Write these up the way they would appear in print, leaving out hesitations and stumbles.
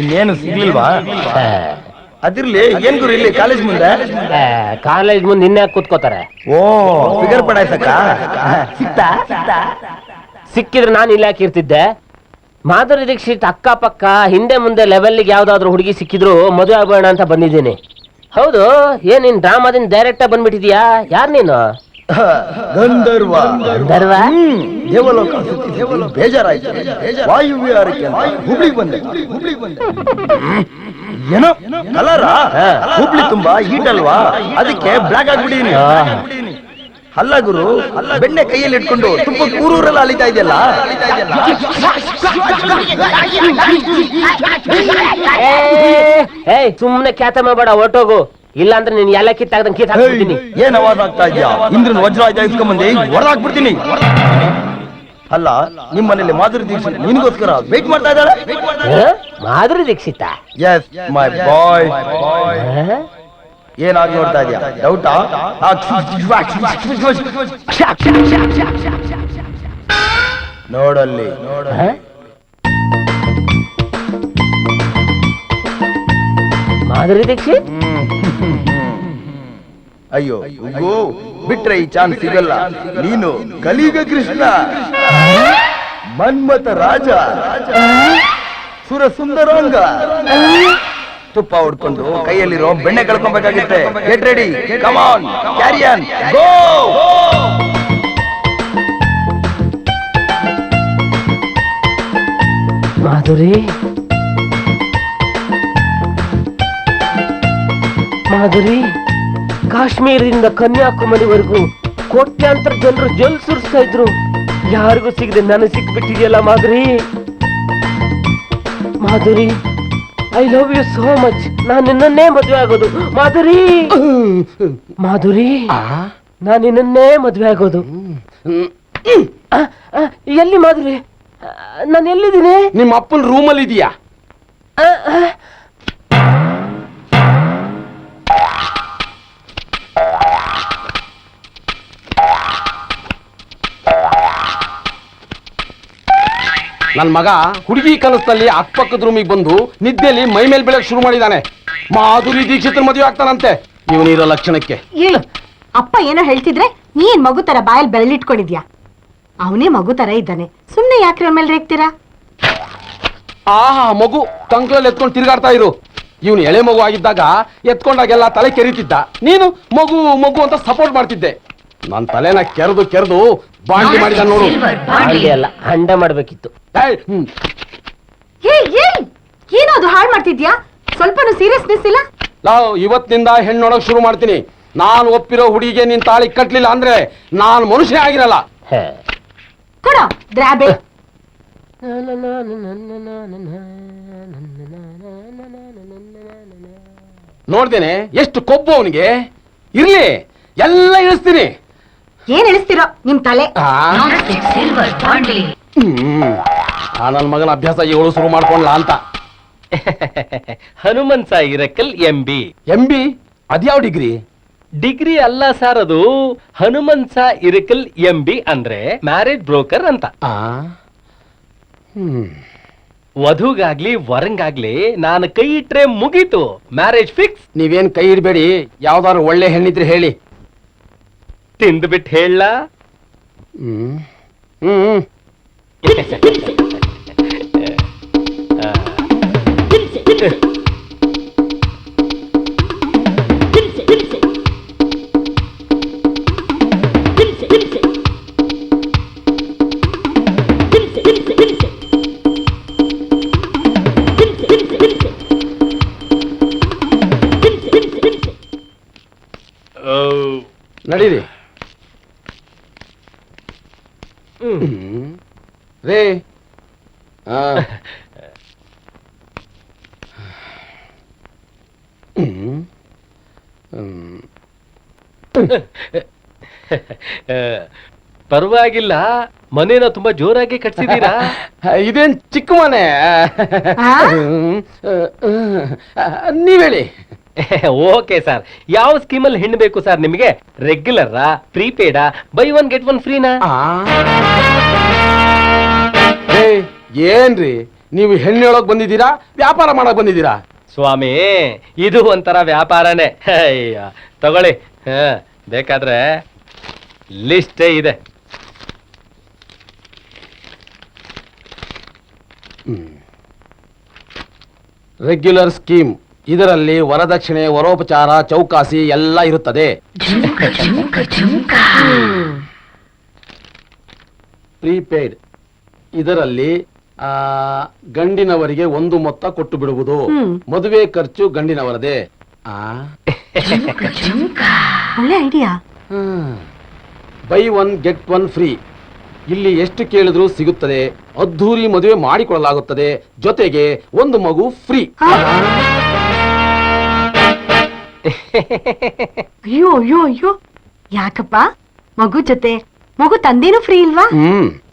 ಇನ್ನೇನು ಸಿಗ್ಲಿಲ್ವಾ? ಅದಿರ್ಲಿ, ಏನ್ ಗುರು ಇಲ್ಲಿ ಕಾಲೇಜ್ ಮುಂದೆ? ಕಾಲೇಜ್ ಮುಂದೆ ನಿನ್ನೆ ಕೂತ್ಕೋತಾರೆ. ಓ, ಫಿಗರ್ ಪಡಾಯ್ಸಕ್ಕ ಸಿಕ್ಕಿದ್ರೆ ನಾನು ಇಲ್ಲಿ ಹಾಕಿರ್ತಿದ್ದೆ. ಮಾಧುರಿ ದೀಕ್ಷಿತ್ ಅಕ್ಕಪಕ್ಕ ಹಿಂದೆ ಮುಂದೆ ಲೆವೆಲ್ಗೆ ಯಾವ್ದಾದ್ರು ಹುಡುಗಿ ಸಿಕ್ಕಿದ್ರು ಮದುವೆ ಆಗೋಣ ಅಂತ ಬಂದಿದ್ದೀನಿ. ಹೌದು, ಏನ್ ನೀನ್ ಡ್ರಾಮಾದಿಂದ ಡೈರೆಕ್ಟ್ ಆಗಿ ಬಂದ್ಬಿಟ್ಟಿದ್ಯಾ? ಯಾರು ನೀನು? ಗಂಧರ್ವ. ಗಂಧರ್ವ? ದೇವಲೋಕ ಬೇಜಾರಾಯ್ತು, ವಾಯುವಿಹಾರಕ್ಕೆ ಹುಬ್ಳಿಗೆ ಬಂದೆ. ಏನೋ ಕಲರ ಹುಬ್ಳಿ ತುಂಬಾ ಹೀಟ್ ಅಲ್ವಾ, ಅದಕ್ಕೆ ಬ್ಲಾಕ್ ಆಗ್ಬಿಟ್ಟಿನಿ. ಅಲ್ಲ ಗುರು, ಬೆಣ್ಣೆ ಕೈಯಲ್ಲಿ ಇಟ್ಕೊಂಡು ತುಂಬ ಊರೂರೆಲ್ಲ ಅಲಿತಾ ಇದೆಯಲ್ಲ. ಸುಮ್ನೆ ಖ್ಯಾತ ಮಾಡಬೇಡ, ಹೊರಟೋಗು. ಇಲ್ಲ ಅಂದ್ರೆ ನೀನ್ ಎಲ್ಲ ಕಿತ್ತಾಗ್ದಂಗೆ ಕಿತ್ ಹಾಕ್ಬಿಡ್ತೀನಿ. ಏನ್ ಅವಾಜ್ ಆಗ್ತಾ ಇದೆಯಾ? ಇಂದ್ರನ್ ವಜ್ರ ಇಸ್ಕೊಂಬಂದೆ ಹೊರದಾಕ್ಬಿಡ್ತೀನಿ. ಅಲ್ಲ, ನಿಮ್ಮ ಮನೇಲಿ ಮಾಧುರಿ ದೀಕ್ಷಿತ್ ನಿನಗೋಸ್ಕರ ವೇಟ್ ಮಾಡ್ತಾ ಇದ್ದಾಳೆ. ಮಾಧುರಿ ದೀಕ್ಷಿತ? ಎಸ್ ಮೈ ಬಾಯ್. ಏನಾಗಿ ನೋಡ್ತಾ ಇದೆಯಾ? ಡೌಟಾ? ನೋಡಲ್ಲಿ. ಮಾಧುರಿ ದೀಕ್ಷಿತ್? ಅಯ್ಯೋ ಬಿಟ್ರೆ ಈ ಚಾನ್ಸ್ ಸಿಗಲ್ಲ. ನೀನು ಕಲಿಯುಗ ಕೃಷ್ಣ, ಮನ್ಮಥ ರಾಜ, ಸುರ ಸುಂದರಾಂಗ. ತುಪ್ಪ ಹೊಡ್ಕೊಂಡು ಕೈಯಲ್ಲಿರೋ ಬೆಣ್ಣೆ ಕಳ್ಕೊಬೇಕಾಗುತ್ತೆ. Get ready, come on, carry on, go. Madhuri, Madhuri, ಕಾಶ್ಮೀರದಿಂದ ಕನ್ಯಾಕುಮಾರಿವರೆಗೂ ಕೋಟ್ಯಾಂತರ ಜನರು ಜಲ್ ಸುರಿಸ್ತಾ ಇದ್ರು. ಯಾರಿಗೂ ಸಿಗದೆ ನನಗೆ ಸಿಕ್ಬಿಟ್ಟಿದೆಯಲ್ಲ Madhuri. Madhuri, I love you so much. ನಾನು ನಿನ್ನನ್ನೇ ಮದುವೆ ಆಗೋದು ಮಾಧುರಿ. ಮಾಧುರಿ, ನಾನು ನಿನ್ನನ್ನೇ ಮದುವೆ ಆಗೋದು. ಎಲ್ಲಿ ಮಾಧುರಿ? ನಾನು ಎಲ್ಲಿದ್ದೀನಿ? ನಿಮ್ಮ ಅಪ್ಪನ ರೂಮಲ್ಲಿ ಇದೀಯಾ? ನನ್ನ ಮಗ ಹುಡುಗಿ ಕನಸಲ್ಲಿ ಅಕ್ಕಪಕ್ಕದ ರೂಮಿಗೆ ಬಂದು ನಿದ್ದೆಯಲ್ಲಿ ಮೈ ಮೇಲೆ ಬೆಳಕ್ ಶುರು ಮಾಡಿದಾನೆ. ಮಾಧುರಿ ದೀಕ್ಷಿತ್ ಮದುವೆ ಆಗ್ತಾನಂತೆ ಇವನಿರೋ ಲಕ್ಷಣಕ್ಕೆ. ಹೇಳು, ಅಪ್ಪ ಏನೋ ಹೇಳ್ತಿದ್ರೆ ನೀನ್ ಮಗು ತರ ಬಾಯಲ್ಲಿ ಬೆರಳಿಟ್ಕೊಂಡಿದ್ಯಾ? ಅವನೇ ಮಗು ತರ ಇದ್ದಾನೆ, ಸುಮ್ನೆ ಯಾಕ್ರೆ ಮೇಲೆ ರೇಗ್ತೀರಾ? ಮಗು ಕಂಕ್ಲಲ್ಲಿ ಎತ್ಕೊಂಡು ತಿರ್ಗಾಡ್ತಾ ಇರು. ಇವನು ಎಳೆ ಮಗು ಆಗಿದ್ದಾಗ ಎತ್ಕೊಂಡಾಗೆಲ್ಲ ತಲೆ ಕೆರಿತಿದ್ದ, ನೀನು ಮಗು ಮಗು ಅಂತ ಸಪೋರ್ಟ್ ಮಾಡ್ತಿದ್ದೆ. ನನ್ನ ತಲೆನ ಕೆರೆದು ಬಾಂಡಿ ಮಾಡಿದ ನೋಡು. ಅಲ್ಲ, ಹಂಡ ಮಾಡ್ಬೇಕಿತ್ತು. ಏನೋ ಅದು ಹಾಳು ಮಾಡ್ತಿದ್ಯಾ? ಸ್ವಲ್ಪನೂ ಸೀರಿಯಸ್ನೆಸ್ ಇಲ್ಲ. ಇವತ್ತಿನಿಂದ ಹೆಣ್ಣು ನೋಡಕ್ ಶುರು ಮಾಡ್ತೀನಿ. ನಾನು ಒಪ್ಪಿರೋ ಹುಡುಗಿಗೆ ನೀನ್ ತಾಳಿ ಕಟ್ಲಿಲ್ಲ ಅಂದ್ರೆ ನಾನು ಮನುಷ್ಯ ಆಗಿರಲ್ಲ. ಕೊಡೋ ದ್ರಾಬೆ. ನೋಡ್ದೇನೆ ಎಷ್ಟು ಕೊಬ್ಬು ಅವನಿಗೆ. ಇರ್ಲಿ, ಎಲ್ಲ ಇಳಿಸ್ತೀನಿ. ಏನ್ ಇಳಿಸ್ತಿರೋ ನಿಮ್ ತಲೆ? ನನ್ನ ಮಗನ ಅಭ್ಯಾಸ ಇವಳು ಶುರು ಮಾಡ್ಕೊಂಡ್ಲಾ ಅಂತ. ಹನುಮಂತ ಇರಕಲ್ MB. MB ಅದ್ಯಾವ ಡಿಗ್ರಿ? ಡಿಗ್ರಿ ಅಲ್ಲ ಸರ್, ಅದು ಹನುಮಂತ ಇರಕಲ್ MB ಅಂದ್ರೆ ಮ್ಯಾರೇಜ್ ಬ್ರೋಕರ್ ಅಂತ. ವಧುಗಾಗ್ಲಿ ವರಂಗಾಗ್ಲಿ ನಾನು ಕೈ ಇಟ್ರೆ ಮುಗೀತು, ಮ್ಯಾರೇಜ್ ಫಿಕ್ಸ್. ನೀವೇನ್ ಕೈ ಇಡಬೇಡಿ, ಯಾವ್ದಾದ್ರು ಒಳ್ಳೆ ಹೆಣ್ಣಿದ್ರೆ ಹೇಳಿ. ತಿಂದ್ಬಿಟ್ಟು ಹೇಳ. ನಡೀರಿ ರೇ. ಪರವಾಗಿಲ್ಲ, ಮನೇನ ತುಂಬಾ ಜೋರಾಗಿ ಕಟ್ಸಿದೀರಾ. ಇದೇನ್ ಚಿಕ್ಕ ಮನೆ. ನೀವೇಳಿ. ಓಕೆ ಸರ್, ಯಾವ ಸ್ಕೀಮಲ್ಲಿ ಹೆಣ್ಣು ಬೇಕು ಸರ್ ನಿಮಗೆ? ರೆಗ್ಯುಲರಾ, ಪ್ರೀಪೇಡಾ, ಬೈ 1 get 1 ಫ್ರೀನಾ? ಏನ್ರಿ ನೀವು ಹೆಣ್ಣು ಹೇಳೋಕ್ ಬಂದಿದ್ದೀರಾ ವ್ಯಾಪಾರ ಮಾಡಕ್ ಬಂದಿದ್ದೀರಾ? ಸ್ವಾಮಿ ಇದು ಒಂಥರ ವ್ಯಾಪಾರನೇ. ಅಯ್ಯ ತಗೊಳ್ಳಿ, ಬೇಕಾದ್ರೆ ಲಿಸ್ಟೇ ಇದೆ. ರೆಗ್ಯುಲರ್ ಸ್ಕೀಮ್, ಇದರಲ್ಲಿ ವರದಕ್ಷಿಣೆ, ವರೋಪಚಾರ, ಚೌಕಾಸಿ ಎಲ್ಲ ಇರುತ್ತದೆ. ಪ್ರೀಪೇಯ್ಡ್, ಇದರಲ್ಲಿ ಗಂಡಿನವರಿಗೆ ಒಂದು ಮೊತ್ತ ಕೊಟ್ಟು ಬಿಡುವುದು. ಮದುವೆ ಖರ್ಚು ಗಂಡಿನವರದೇ. ಒಳ್ಳೆ idea. By one get one free. ಇಲ್ಲಿ ಎಷ್ಟು ಕೇಳಿದ್ರೂ ಸಿಗುತ್ತದೆ. ಅದ್ಧೂರಿ ಮದುವೆ ಮಾಡಿಕೊಡಲಾಗುತ್ತದೆ. ಜೊತೆಗೆ ಒಂದು ಮಗು ಫ್ರೀ. ಅಯ್ಯೋ ಅಯ್ಯೋ ಅಯ್ಯೋ, ಯಾಕಪ್ಪ? ಮಗು ಜೊತೆ ಮಗು ತಂದೇನು ಫ್ರೀ ಇಲ್ವಾ?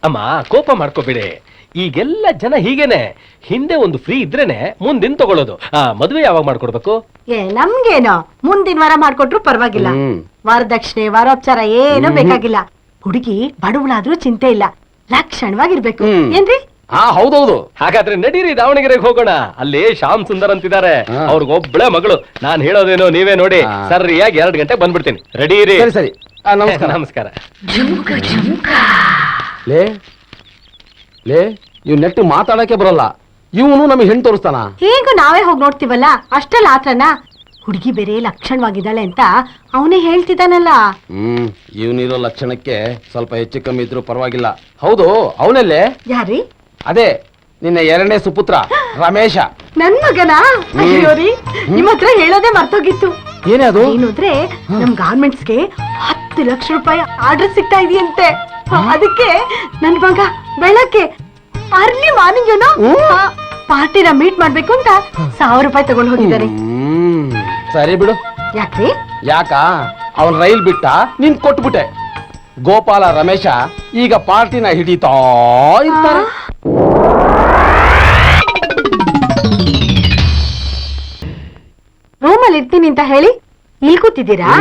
ಅಮ್ಮ ಕೋಪ ಮಾಡ್ಕೋಬೇಡಿ, ಈಗೆಲ್ಲ ಜನ ಹೀಗೇನೆ. ಹಿಂದೆ ಒಂದು ಫ್ರೀ ಇದ್ರೇನೆ ಮುಂದಿನ ತಗೊಳ್ಳೋದು. ಮದುವೆ ಯಾವಾಗ ಮಾಡ್ಕೊಡ್ಬೇಕು? ನಮ್ಗೇನೋ ಮುಂದಿನ ವಾರ ಮಾಡ್ಕೊಟ್ರು ಪರವಾಗಿಲ್ಲ. ವರದಕ್ಷಿಣೆ ವರೋಪಚಾರ ಏನೂ ಬೇಕಾಗಿಲ್ಲ. ಹುಡುಗಿ ಬಡವಳಾದ್ರೂ ಚಿಂತೆ ಇಲ್ಲ, ಲಕ್ಷಣವಾಗಿರ್ಬೇಕು. ಏನ್ರಿ? ಹೌದೌದು. ಹಾಗಾದ್ರೆ ನಡೀರಿ ದಾವಣಗೆರೆಗೆ ಹೋಗೋಣ. ಅಲ್ಲಿ ಶ್ಯಾಮ್ ಸುಂದರ್ ಅಂತಿದ್ದಾರೆ, ಅವ್ರಿಗೊಬ್ಬಳೆ ಮಗಳು. ನಾನ್ ಹೇಳೋದೇನೋ ನೀವೇ ನೋಡಿ. ಸರಿಯಾಗಿ 2 ಗಂಟೆ ಬಂದ್ಬಿಡ್ತೀನಿ. ರೆಡಿ ರೀ? ಸರಿ. ನಮಸ್ಕಾರ. ನಮಸ್ಕಾರ. ಲೇ ಲೇ, ಇವ್ ನೆಟ್ಟು ಮಾತಾಡಕ್ಕೆ ಬರಲ್ಲ. ಇವನು ನಮಗೆ ಹೆಣ್ಣು ತೋರಿಸ್ತಾನ? ಹೇಗೂ ನಾವೇ ಹೋಗಿ ನೋಡ್ತೀವಲ್ಲ, ಅಷ್ಟಲ್ಲ ಆತ್ರನ. ಹುಡುಗಿ ಬೇರೆ ಲಕ್ಷಣವಾಗಿದ್ದಾಳೆ ಅಂತ ಅವನೇ ಹೇಳ್ತಿದ್ದಾನಲ್ಲ. ಇವನಿರೋ ಲಕ್ಷಣಕ್ಕೆ ಸ್ವಲ್ಪ ಹೆಚ್ಚು ಕಮ್ಮಿ ಇದ್ರು ಪರವಾಗಿಲ್ಲ. ಹೌದು, ಅವನಲ್ಲೇ? ಯಾರೀ? ಅದೇ ನಿನ್ನ 2ನೇ ಸುಪುತ್ರ ರಮೇಶ. ನನ್ ಮಗನಾ? ಅಯ್ಯೋ ರೀ, ನಿಮ್ಮ ಹತ್ರ ಹೇಳೋದೇ ಮರ್ತೋಗಿತ್ತು. ಏನೇ ಅದು? ಏನಂದ್ರೆ ನಮ್ ಗಾರ್ಮೆಂಟ್ಸ್ಗೆ 10 ಲಕ್ಷ ರೂಪಾಯಿ ಆರ್ಡರ್ ಸಿಗ್ತಾ ಇದೆಯಂತೆ. ಅದಕ್ಕೆ ನನ್ ಮಗ ಬೆಳಗ್ಗೆ ಅರ್ಲಿ ಮಾರ್ನಿಂಗ್ ಏನೋ ಪಾರ್ಟಿನ ಮೀಟ್ ಮಾಡ್ಬೇಕು ಅಂತ 1000 ರೂಪಾಯಿ ತಗೊಂಡು ಹೋಗಿದ್ದಾರೆ. ಸರಿ ಬಿಡು. ಯಾಕ್ರಿ? ಯಾಕ ಅವನ್ ರೈಲ್ ಬಿಟ್ಟ, ನೀನ್ ಕೊಟ್ಬಿಟ್ಟೆ. ಗೋಪಾಲ ರಮೇಶ ಈಗ ಪಾರ್ಟಿನ ಹಿಡಿತಾ ಇರ್ತಾರೆ. ರೂಮಲ್ಲಿ ಇರ್ತೀನಿ ಅಂತ ಹೇಳಿ ಇಲ್ಲಿ ಕೂತಿದ್ದೀರಾ?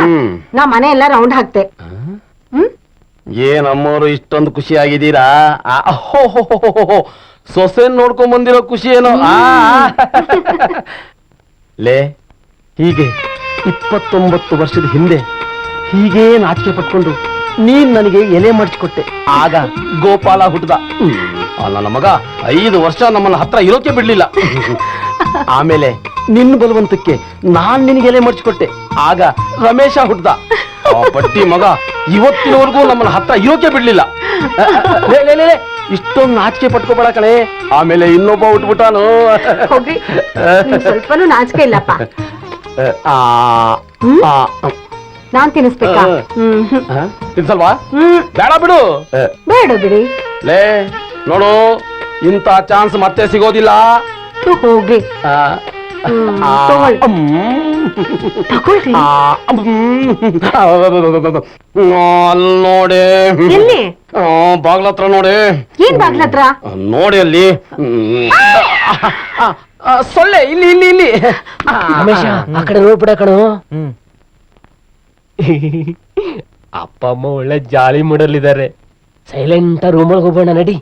ನಾ ಮನೆ ಎಲ್ಲ ರೌಂಡ್ ಹಾಕ್ತೆ. ಏನಮ್ಮೋರು ಇಷ್ಟೊಂದು ಖುಷಿ ಆಗಿದ್ದೀರಾ? ಸೊಸೆನ್ ನೋಡ್ಕೊಂಡ್ ಬಂದಿರೋ ಖುಷಿ ಏನೋ. ಲೇ, ಹೀಗೆ 29 ವರ್ಷದ ಹಿಂದೆ ಹೀಗೇ ನಾಚಿಕೆ ಪಟ್ಕೊಂಡು ನೀನ್ ನನಗೆ ಎಲೆ ಮಡ್ಚಿಕೊಟ್ಟೆ. ಆಗ ಗೋಪಾಲ ಹುಟ್ಟದ. ನನ್ನ ಮಗ 5 ವರ್ಷ ನಮ್ಮನ್ನ ಹತ್ರ ಇರೋಕೆ ಬಿಡ್ಲಿಲ್ಲ. ಆಮೇಲೆ ನಿನ್ನ ಬಲವಂತಕ್ಕೆ ನಾನ್ ನಿನಗೆ ಎಲೆ ಮಡ್ಚಿಕೊಟ್ಟೆ. ಆಗ ರಮೇಶ ಹುಟ್ಟದ. ಪಟ್ಟಿ ಮಗ ಇವತ್ತಿನವರೆಗೂ ನಮ್ಮನ್ನ ಹತ್ರ ಇರೋಕೆ ಬಿಡ್ಲಿಲ್ಲ. ಇಷ್ಟೊಂದು ನಾಚಿಕೆ ಪಟ್ಕೋಬೇಡ ಕಣೆ. ಆಮೇಲೆ ಇನ್ನೊಬ್ಬ ಹುಟ್ಬಿಟ್ಟಾನು. ಹೋಗ್ರಿ, ಸ್ವಲ್ಪನೂ ನಾಚಿಕೆ ಇಲ್ಲಪ್ಪ. ನಾನ್ ತಿನ್ನಿಸ್ಬೇಕಾ? ತಿನ್ಸಲ್ವಾ? ಬೇಡ ಬಿಡು. ಬೇಡ ಬಿಡಿ. ಲೇ ನೋಡು, ಇಂಥ ಚಾನ್ಸ್ ಮತ್ತೆ ಸಿಗೋದಿಲ್ಲ. ಹೋಗ್ರಿ, ತಗೊಳ್ರಿ. ಅಲ್ಲಿ ನೋಡಿ, ಎಲ್ಲಿ? ಬಾಗ್ಲತ್ರ ನೋಡಿ. ಏನ್ ಬಾಗ್ಲತ್ರ? ನೋಡಿ ಅಲ್ಲಿ ಸೊಳ್ಳೆ. ಇಲ್ಲಿ ಇಲ್ಲಿ ಇಲ್ಲಿ. ರಮೇಶ, ಆ ಕಡೆ ನೋಡ್ಬಿಡ ಕಣೋ. ಅಪ್ಪ ಅಮ್ಮ ಒಳ್ಳೆ ಜಾಲಿ ಮೂಡಲ್ಲಿದ್ದಾರೆ. ಸೈಲೆಂಟ್ ರೂಮ್ ಒಳಗೆ ಹೋಗೋಣ ನಡಿ.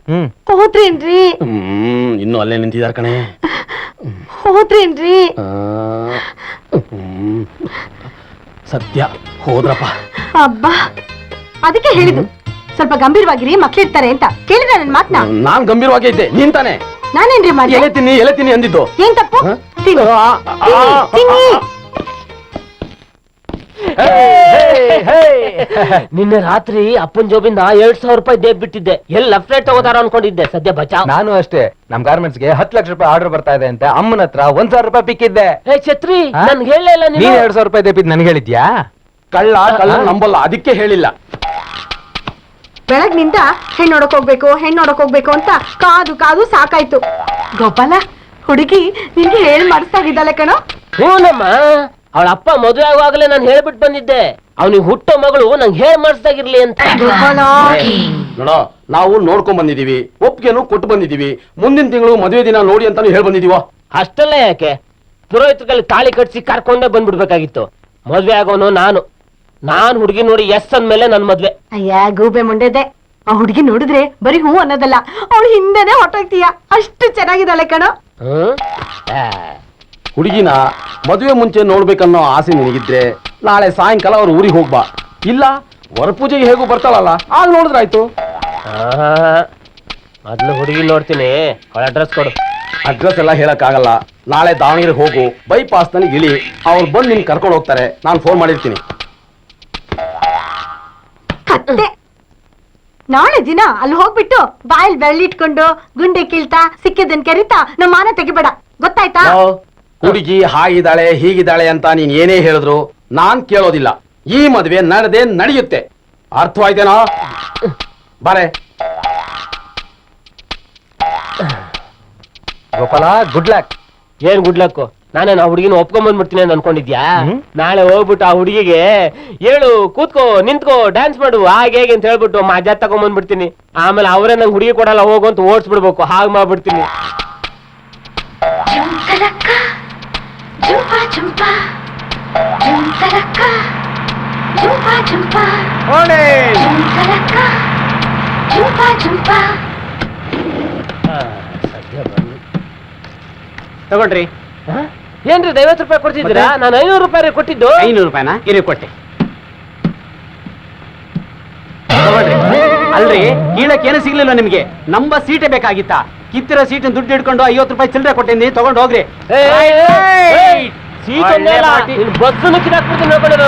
ಹೋದ್ರೇನ್ರಿ? ಇನ್ನು ಅಲ್ಲೇ ನಿಂತಿದ್ದಾರೆ ಕಣೆ. ಹೋದ್ರೇನ್ರಿ? ಸದ್ಯ ಹೋದ್ರಪ್ಪ. ಅಬ್ಬಾ, ಅದಕ್ಕೆ ಹೇಳಿದ್ದು ಸ್ವಲ್ಪ ಗಂಭೀರವಾಗಿರಿ, ಮಕ್ಳಿರ್ತಾರೆ ಅಂತ. ಕೇಳಿದ್ರ ನನ್ ಮಾತ್ನ? ನಾನ್ ಗಂಭೀರವಾಗೇ ಇದ್ದೆ, ನೀನ್ ತಾನೆ. ನಾನೇನ್ರಿ ಮಾಡಿ? ಎಲೆ ತಿನ್ನಿ ಅಂದಿದ್ದು. ಏನ್ ತಪ್ಪು? ತಿನ್ನಿ, ತಿನ್ನಿ. ನಿನ್ನೆ ರಾತ್ರಿ ಅಪ್ಪನ್ ಜೋಬಿಂದ 2,000 ರೂಪಾಯಿ ದೇಬ್ ಬಿಟ್ಟಿದ್ದೆ. ಎಲ್ಲಿ ಲೆಫ್ಟ್ ರೈಟ್ ತಗೋತಾರ ಅನ್ಕೊಂಡಿದ್ದೆ. ಸದ್ಯ ಬಚಾವ್. ನಾನು ಅಷ್ಟೇ, ನಮ್ ಗಾರ್ಮೆಂಟ್ಸ್ಗೆ 10 ಲಕ್ಷ ರೂಪಾಯಿ ಆರ್ಡರ್ ಬರ್ತಾ ಇದೆ ಅಂತ ಅಮ್ಮನ ಹತ್ರ 1,000 ರೂಪಾಯಿ ಪಿಕ್ಕಿದ್ದೆ. ಛತ್ರಿ, ನನ್ಗೆ ಹೇಳಲಿಲ್ಲ ನೀನ್ 2,000 ರೂಪಾಯಿ ದೇಪಿದ್ ನನ್ಗೆ ಹೇಳಿದ್ಯಾ? ಕಳ್ಳ ನಂಬಲ್ಲ, ಅದಕ್ಕೆ ಹೇಳಿಲ್ಲ. ಬೆಳಗ್ನಿಂದ ಹೆಣ್ಣು ನೋಡಕ್ ಹೋಗ್ಬೇಕು ಅಂತ ಕಾದು ಕಾದು ಸಾಕಾಯ್ತು. ಗೋಪಾಲ, ಹುಡುಗಿ ನಿನ್ಗೆ ಹೇಳಿ ಮಾಡಿಸ್ತಾಗಿದ್ದಾಳೆ ಕಣೋ. ಹೂನಮ್ಮ, ಅವಳ ಅಪ್ಪ ಮದುವೆ ಆಗುವಾಗಲೇ ನಾನು ಹೇಳ್ಬಿಟ್ಟು ಬಂದಿದ್ದೆ, ಅವನಿಗೆ ಹುಟ್ಟೋ ಮಗಳು ನಂಗೆ ಹೇಳಿ ಮಾಡಿಸ್ದಾಗಿರ್ಲಿ ಅಂತ. ನೋಡೋ, ನಾವು ನೋಡ್ಕೊಂಡ್ ಬಂದಿದೀವಿ, ಒಪ್ಪಿಗೆನು ಕೊಟ್ಟು ಬಂದಿದೀವಿ. ಮುಂದಿನ ತಿಂಗಳು ಮದುವೆ ದಿನ ನೋಡಿ ಅಂತಾನು ಹೇಳ್ ಬಂದಿದೀವ. ಅಷ್ಟೆಲ್ಲ ಯಾಕೆ? ಪುರೋಹಿತರಲ್ಲಿ ತಾಳಿ ಕಟ್ಸಿ ಕರ್ಕೊಂಡೇ ಬಂದ್ಬಿಡ್ಬೇಕಾಗಿತ್ತು. ಮದ್ವೆ ಆಗೋನು ನಾನು ಹುಡುಗಿ ನೋಡಿ ಎಸ್ ಅಂದ್ಮೇಲೆ ನನ್ ಮದ್ವೆ. ಅಯ್ಯ ಗೂಬೆ ಮುಂಡೆದೆ, ಆ ಹುಡುಗಿ ನೋಡಿದ್ರೆ ಬರೀ ಹೂ ಅನ್ನೋದಲ್ಲ, ಅವಳು ಹಿಂದೆನೆ ಹೊಟ್ಟೋಗ್ತೀಯ, ಅಷ್ಟು ಚೆನ್ನಾಗಿದ್ದಾಳೆ ಕಣೋ. ಹುಡುಗಿನ ಮದುವೆ ಮುಂಚೆ ನೋಡ್ಬೇಕನ್ನೋ ಆಸೆ ನಿನಗಿದ್ರೆ ನಾಳೆ ಸಾಯಂಕಾಲ ಅವ್ರ ಊರಿಗೆ ಹೋಗ್ಬಾ. ಇಲ್ಲ ವರಪೂಜೆಗೆ ಹೇಗೂ ಬರ್ತಾಳಲ್ಲ ಆಗ ನೋಡಿದ್ರಾಯ್ತು. ಮೊದ್ಲು ಹುಡುಗಿ ನೋಡ್ತೀನಿ, ಅವಳ ಅಡ್ರೆಸ್ ಕೊಡು. ಅಡ್ರೆಸ್ ಎಲ್ಲ ಹೇಳಕ್ಕಾಗಲ್ಲ. ನಾಳೆ ದಾವಣಗೆರೆ ಹೋಗು, ಬೈಪಾಸ್ ನನಗೆ ಇಳಿ, ಅವ್ರು ಬಂದು ನಿನ್ ಕರ್ಕೊಂಡು ಹೋಗ್ತಾರೆ. ನಾನು ಫೋನ್ ಮಾಡಿರ್ತೀನಿ. ಕತ್ತೆ. ನಾಳೆ ದಿನ ಅಲ್ಲಿ ಹೋಗ್ಬಿಟ್ಟು ಬಾಯಲ್ಲಿ ಬೆಳ್ಳಿಟ್ಕೊಂಡು ಗುಂಡೆ ಕೀಳ್ತಾ ಸಿಕ್ಕಿದ್ದನ್ ಕೆರಿತಾ ನಮ್ಮ ಮಾನ ತೆಗಿಬೇಡ, ಗೊತ್ತಾಯ್ತಾ? ಹುಡುಗಿ ಹಾಗಿದ್ದಾಳೆ ಹೀಗಿದ್ದಾಳೆ ಅಂತ ನೀನ್ ಏನೇ ಹೇಳಿದ್ರು ನಾನ್ ಕೇಳೋದಿಲ್ಲ. ಈ ಮದುವೆ ನಡೆದೇ ನಡೆಯುತ್ತೆ, ಅರ್ಥವಾಯ್ತೇನೋ? ಬಾರೆ ಗೋಪಾಲ, ಗುಡ್ ಲಕ್. ಏನ್ ಗುಡ್ಲಕ್ಕು? ನಾನೇನು ಆ ಹುಡುಗಿನ ಒಪ್ಕೊಂಡ್ಬಂದ್ಬಿಡ್ತೀನಿ ಅಂತ ಅನ್ಕೊಂಡಿದ್ಯಾ? ನಾಳೆ ಹೋಗ್ಬಿಟ್ಟು ಆ ಹುಡುಗಿಗೆ ಹೇಳು, ಕೂತ್ಕೋ, ನಿಂತ್ಕೋ, ಡ್ಯಾನ್ಸ್ ಮಾಡು, ಹಾಗೆ ಹೇಗೆ ಅಂತ ಹೇಳ್ಬಿಟ್ಟು ಮಜಾ ತಗೊಂಡ್ಬಂದ್ಬಿಡ್ತೀನಿ. ಆಮೇಲೆ ಅವರೇ ನಂಗೆ ಹುಡುಗಿ ಕೊಡಲ್ಲ ಹೋಗು ಅಂತ ಓಡಿಸ್ಬಿಡ್ಬೇಕು, ಹಾಗೆ ಮಾಡ್ಬಿಡ್ತೀನಿ. ತಗೊಂಡ್ರಿ? ಏನ್ರಿ 50 ರೂಪಾಯಿ ಕೊಡ್ತಿದ್ದೀರಾ? ನಾನು 500 ರೂಪಾಯಿ ಕೊಟ್ಟಿದ್ದು. 500 ರೂಪಾಯಿನ ಇರಿ ಕೊಟ್ಟೆ. ಅಲ್ರಿ ಕೀಳಕ್ ಏನು ಸಿಗ್ಲಿಲ್ಲ ನಿಮ್ಗೆ, ನಂಬ ಸೀಟೇ ಬೇಕಾಗಿತ್ತಾ? ಕಿತ್ತಿರೋ ಸೀಟಿನ ದುಡ್ಡು ಹಿಡ್ಕೊಂಡು 50 ರೂಪಾಯಿ ಚಿಲ್ಲರೆ ಕೊಟ್ಟಿದ್ದೀನಿ, ತಗೊಂಡು ಹೋಗ್ರಿ. ಬಸ್ಸನ್ನು ಕಿದಾಕ್ಬಿಡ್ತೀನಿ ನೋಡ್ಕೊಂಡು.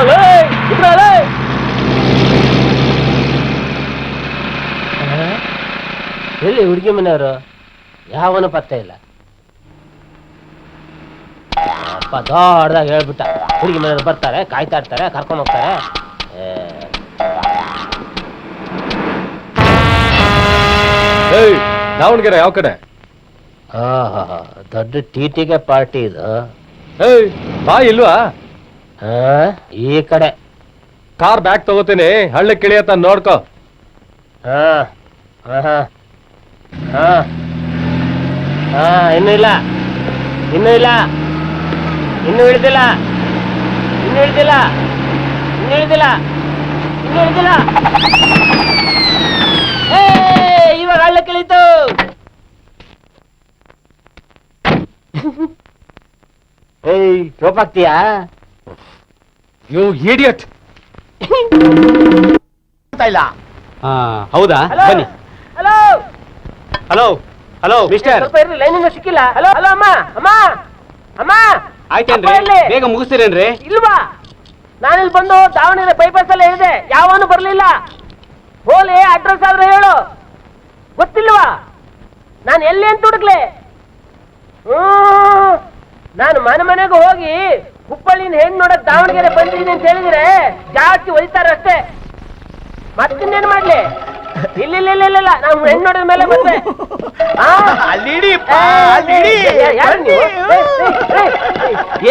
ಎಲ್ಲಿ ಹುಡುಗಿ ಮನೆಯವರು? ಯಾವನು ಪತ್ತೆ ಇಲ್ಲ. ಅಪ್ಪ ದೊಡ್ಡದಾಗಿ ಹೇಳ್ಬಿಟ್ಟ, ಹುಡುಗಿ ಮನೆಯವ್ರು ಬರ್ತಾರೆ, ಕಾಯ್ತಾ ಇರ್ತಾರೆ, ಕರ್ಕೊಂಡು ಹೋಗ್ತಾರೆ. ದಾವಣಗೆರೆ ಯಾವ ಕಡೆ? ದೊಡ್ಡ ಟಿಟಿಗೆ ಪಾರ್ಟಿ ಇದು. ಬಾ, ಇಲ್ವಾ? ಈ ಕಡೆ ಕಾರ್ ಬ್ಯಾಗ್ ತಗೋತೀನಿ, ಹಳ್ಳಿ ಕಿಳಿಯತ್ತ ನೋಡ್ಕೋ. ಇನ್ನೂ ಇಲ್ಲ, ಇನ್ನೂ ಇಲ್ಲ, ಇನ್ನೂ ಇಳ್ದಿಲ್ಲ, ಇನ್ನೂ ಇಳ್ದಿಲ್ಲ, ಇನ್ನೂ ಇಳ್ದಿಲ್ಲ, ಇನ್ನೂ ಇಳ್ದಿಲ್ಲ. ಇವಾಗ ಹಳ್ಳ ಕಿಳಿತು. ಜೋಪಾಗ್ತೀಯಾ? You idiot. ಇಲ್ಲ. ಹೌದಾ? ಬನ್ನಿ. Hello hello hello mister. ಸ್ವಲ್ಪ ಇರ್ಲಿ, ಲೈನಿಂದ ಸಿಕ್ಕಿಲ್ಲ. ಹಲೋ ಹಲೋ, ಅಮ್ಮ ಅಮ್ಮ ಅಮ್ಮ. ಆಯ್ತೇನ್ರಿ, ಬೇಗ ಮುಗಿಸ್ತೀರೇನ್ರಿ? ಇಲ್ವಾ? ನಾನಿಲ್ಲಿ ಬಂದು ದಾವಣಗೆರೆ ಬೈಪಾಸ್ ಅಲ್ಲೇ ಹೇಳಿದೆ, ಯಾವನು ಬರ್ಲಿಲ್ಲ. ಹೋಲಿ ಅಡ್ರೆಸ್ ಆದ್ರೆ ಹೇಳು. ಗೊತ್ತಿಲ್ವಾ ನಾನು ಎಲ್ಲಿ ಅಂತ ಹುಡುಕ್ಲೆ? ನಾನು ಮನೆಗೆ ಹೋಗಿ ಹುಬ್ಬಳ್ಳಿನ ಹೆಣ್ಣು ನೋಡಕ್ ದಾವಣಗೆರೆ ಬಂದಿದ್ದೀನಿ ಅಂತ ಹೇಳಿದ್ರೆ ಜಾಸ್ತಿ ಒಯ್ತಾರೆ ಅಷ್ಟೇ. ಮತ್ತಿನ್ನೇನು ಮಾಡ್ಲಿ? ಇಲ್ಲ ನಾವು ಹೆಣ್ಣು ನೋಡಿದ ಮೇಲೆ ಬಂದೆ.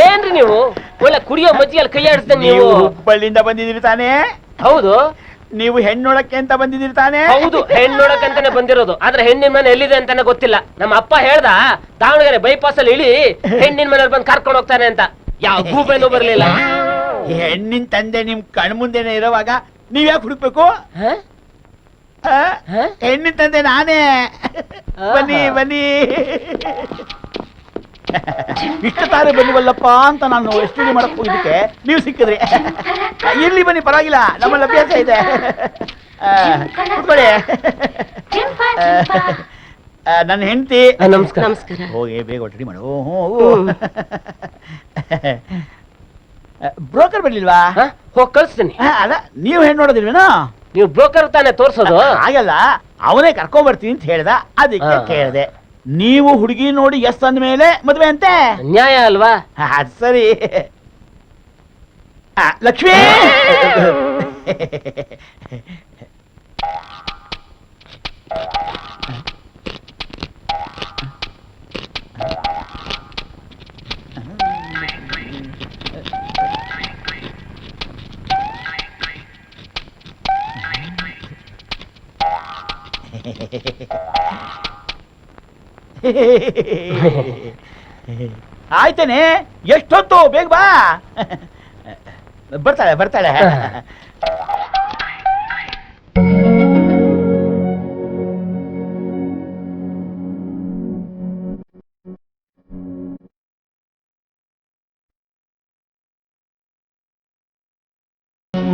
ಏನ್ರಿ ನೀವು ಒಳ್ಳೆ ಕುಡಿಯೋ ಮಜ್ಜಿಗೆಲ್ಲಿ ಕೈ ಆಡಿಸ್ದೆ ನೀವು? ಹುಬ್ಬಳ್ಳಿಯಿಂದ ಬಂದಿದ್ದೀರಿ ತಾನೇ? ಹೌದು. ನೀವು ಹೆಣ್ಣೊಳಕ್ಕೆ ಅಂತ ಬಂದಿದ್ದೀರಿ ತಾನೇ? ಹೌದು, ಹೆಣ್ಣು ನೋಡಕ್ಕಂತಾನೆ ಬಂದಿರೋದು. ಆದ್ರೆ ಹೆಣ್ಣಿನ ಮನೆ ಎಲ್ಲಿದೆ ಅಂತಾನೆ ಗೊತ್ತಿಲ್ಲ. ನಮ್ಮ ಅಪ್ಪ ಹೇಳ್ದ ದಾವಣಗೆರೆ ಬೈಪಾಸ್ ಅಲ್ಲಿ ಇಳಿ, ಹೆಣ್ಣಿನ ಮನೇಲಿ ಬಂದು ಕರ್ಕೊಂಡು ಹೋಗ್ತಾನೆ ಅಂತ. ಯಾವ ಗೂಬೆನೂ ಬರ್ಲಿಲ್ಲ. ಹೆಣ್ಣಿನ ತಂದೆ ನಿಮ್ ಕಣ್ ಮುಂದೆನೆ ಇರೋವಾಗ ನೀವ್ ಯಾಕೆ ಹುಡುಕ್ಬೇಕು? ಹೆಣ್ಣಿನ ತಂದೆ ನಾನೇ. ಬನ್ನಿ ಬನ್ನಿ. ಇಷ್ಟು ತಾರೆ ಬನ್ನಿವಲ್ಲಪ್ಪ ಅಂತ ನಾನು ಎಸ್ಟಿಡಿ ಮಾಡಕ್ ಹೋಗಿದ್ದಕ್ಕೆ ನೀವು ಸಿಕ್ಕಿದ್ರಿ. ಇಲ್ಲಿ ಬನ್ನಿ, ಪರವಾಗಿಲ್ಲ, ನಮ್ಮಲ್ಲಿ ಅಭ್ಯಾಸ ಇದೆ. ಕೂತ್ಕೊಳ್ಳಿ. ನನ್ನ ಹೆಂಡತಿ. ನಮಸ್ಕಾರ. ಹೋಗಿ ಬೇಗ ಒಟ್ಟಡಿ ಮಾಡು. ಬ್ರೋಕರ್ ಬರ್ಲಿಲ್ವಾ? ಹೋಗಿ ಕಳಿಸ್ತೀನಿ. ಅಲ್ಲ, ನೀವು ಹೆಣ್ಣು ನೋಡೋದಿಲ್ವೇನೋ? ನೀವು ಬ್ರೋಕರ್ ತಾನೇ ತೋರ್ಸೋದು? ಹಾಗಲ್ಲ, ಅವನೇ ಕರ್ಕೊಂಡ್ ಬರ್ತೀನಿ ಅಂತ ಹೇಳ್ದ, ಅದಕ್ಕೆ ಕೇಳಿದೆ. ನೀವು ಹುಡುಗಿ ನೋಡಿ ಎಸ್ ಅಂದ ಮೇಲೆ ಮದ್ವೆ ಅಂತೆ. ನ್ಯಾಯ ಅಲ್ವಾ? ಅದ್ ಸರಿ. ಲಕ್ಷ್ಮೀ, ಆಯ್ತೇನೆ, ಎಷ್ಟೊತ್ತು? ಬೇಗ ಬಾ. ಬರ್ತಾಳೆ. ನನ್ನ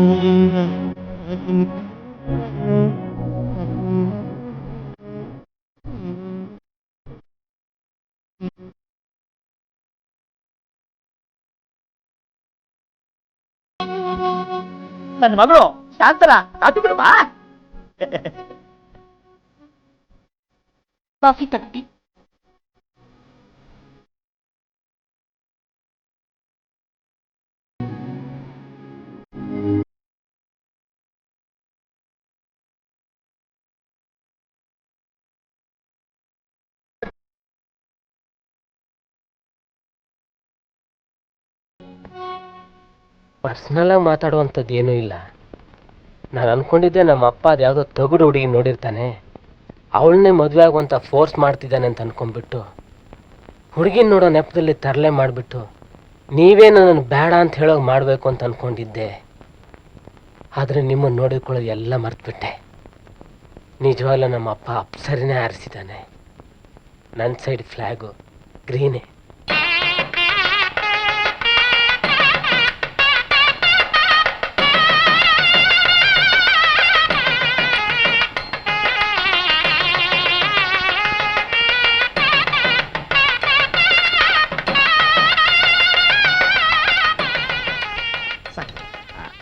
ಮಗಳು ಶಾಂತರ ಕಾಫಿ ಬಿಡಬಾ. ಕಾಫಿ ತಪ್ಪಿ. ಪರ್ಸ್ನಲ್ ಆಗಿ ಮಾತಾಡುವಂಥದ್ದು ಏನೂ ಇಲ್ಲ. ನಾನು ಅನ್ಕೊಂಡಿದ್ದೆ ನಮ್ಮ ಅಪ್ಪ ಅದು ಯಾವುದೋ ತಗುಡು ಹುಡುಗಿ ನೋಡಿರ್ತಾನೆ, ಅವಳನ್ನೇ ಮದುವೆ ಆಗುವಂಥ ಫೋರ್ಸ್ ಮಾಡ್ತಿದ್ದಾನೆ ಅಂತ ಅನ್ಕೊಂಡ್ಬಿಟ್ಟು ಹುಡುಗಿನ ನೋಡೋ ನೆಪದಲ್ಲಿ ತರಲೆ ಮಾಡಿಬಿಟ್ಟು ನೀವೇ ನನ್ನನ್ನು ಬೇಡ ಅಂತ ಹೇಳೋಕೆ ಮಾಡಬೇಕು ಅಂತ ಅಂದ್ಕೊಂಡಿದ್ದೆ. ಆದರೆ ನಿಮ್ಮನ್ನು ನೋಡಿಕೊಳ್ಳೋದು ಎಲ್ಲ ಮರೆತುಬಿಟ್ಟೆ. ನಿಜವಾಗ್ಲೂ ನಮ್ಮ ಅಪ್ಪ ಅಪ್ಸರಿನೇ ಆರಿಸಿದ್ದಾನೆ. ನನ್ನ ಸೈಡ್ ಫ್ಲ್ಯಾಗು ಗ್ರೀನೇ.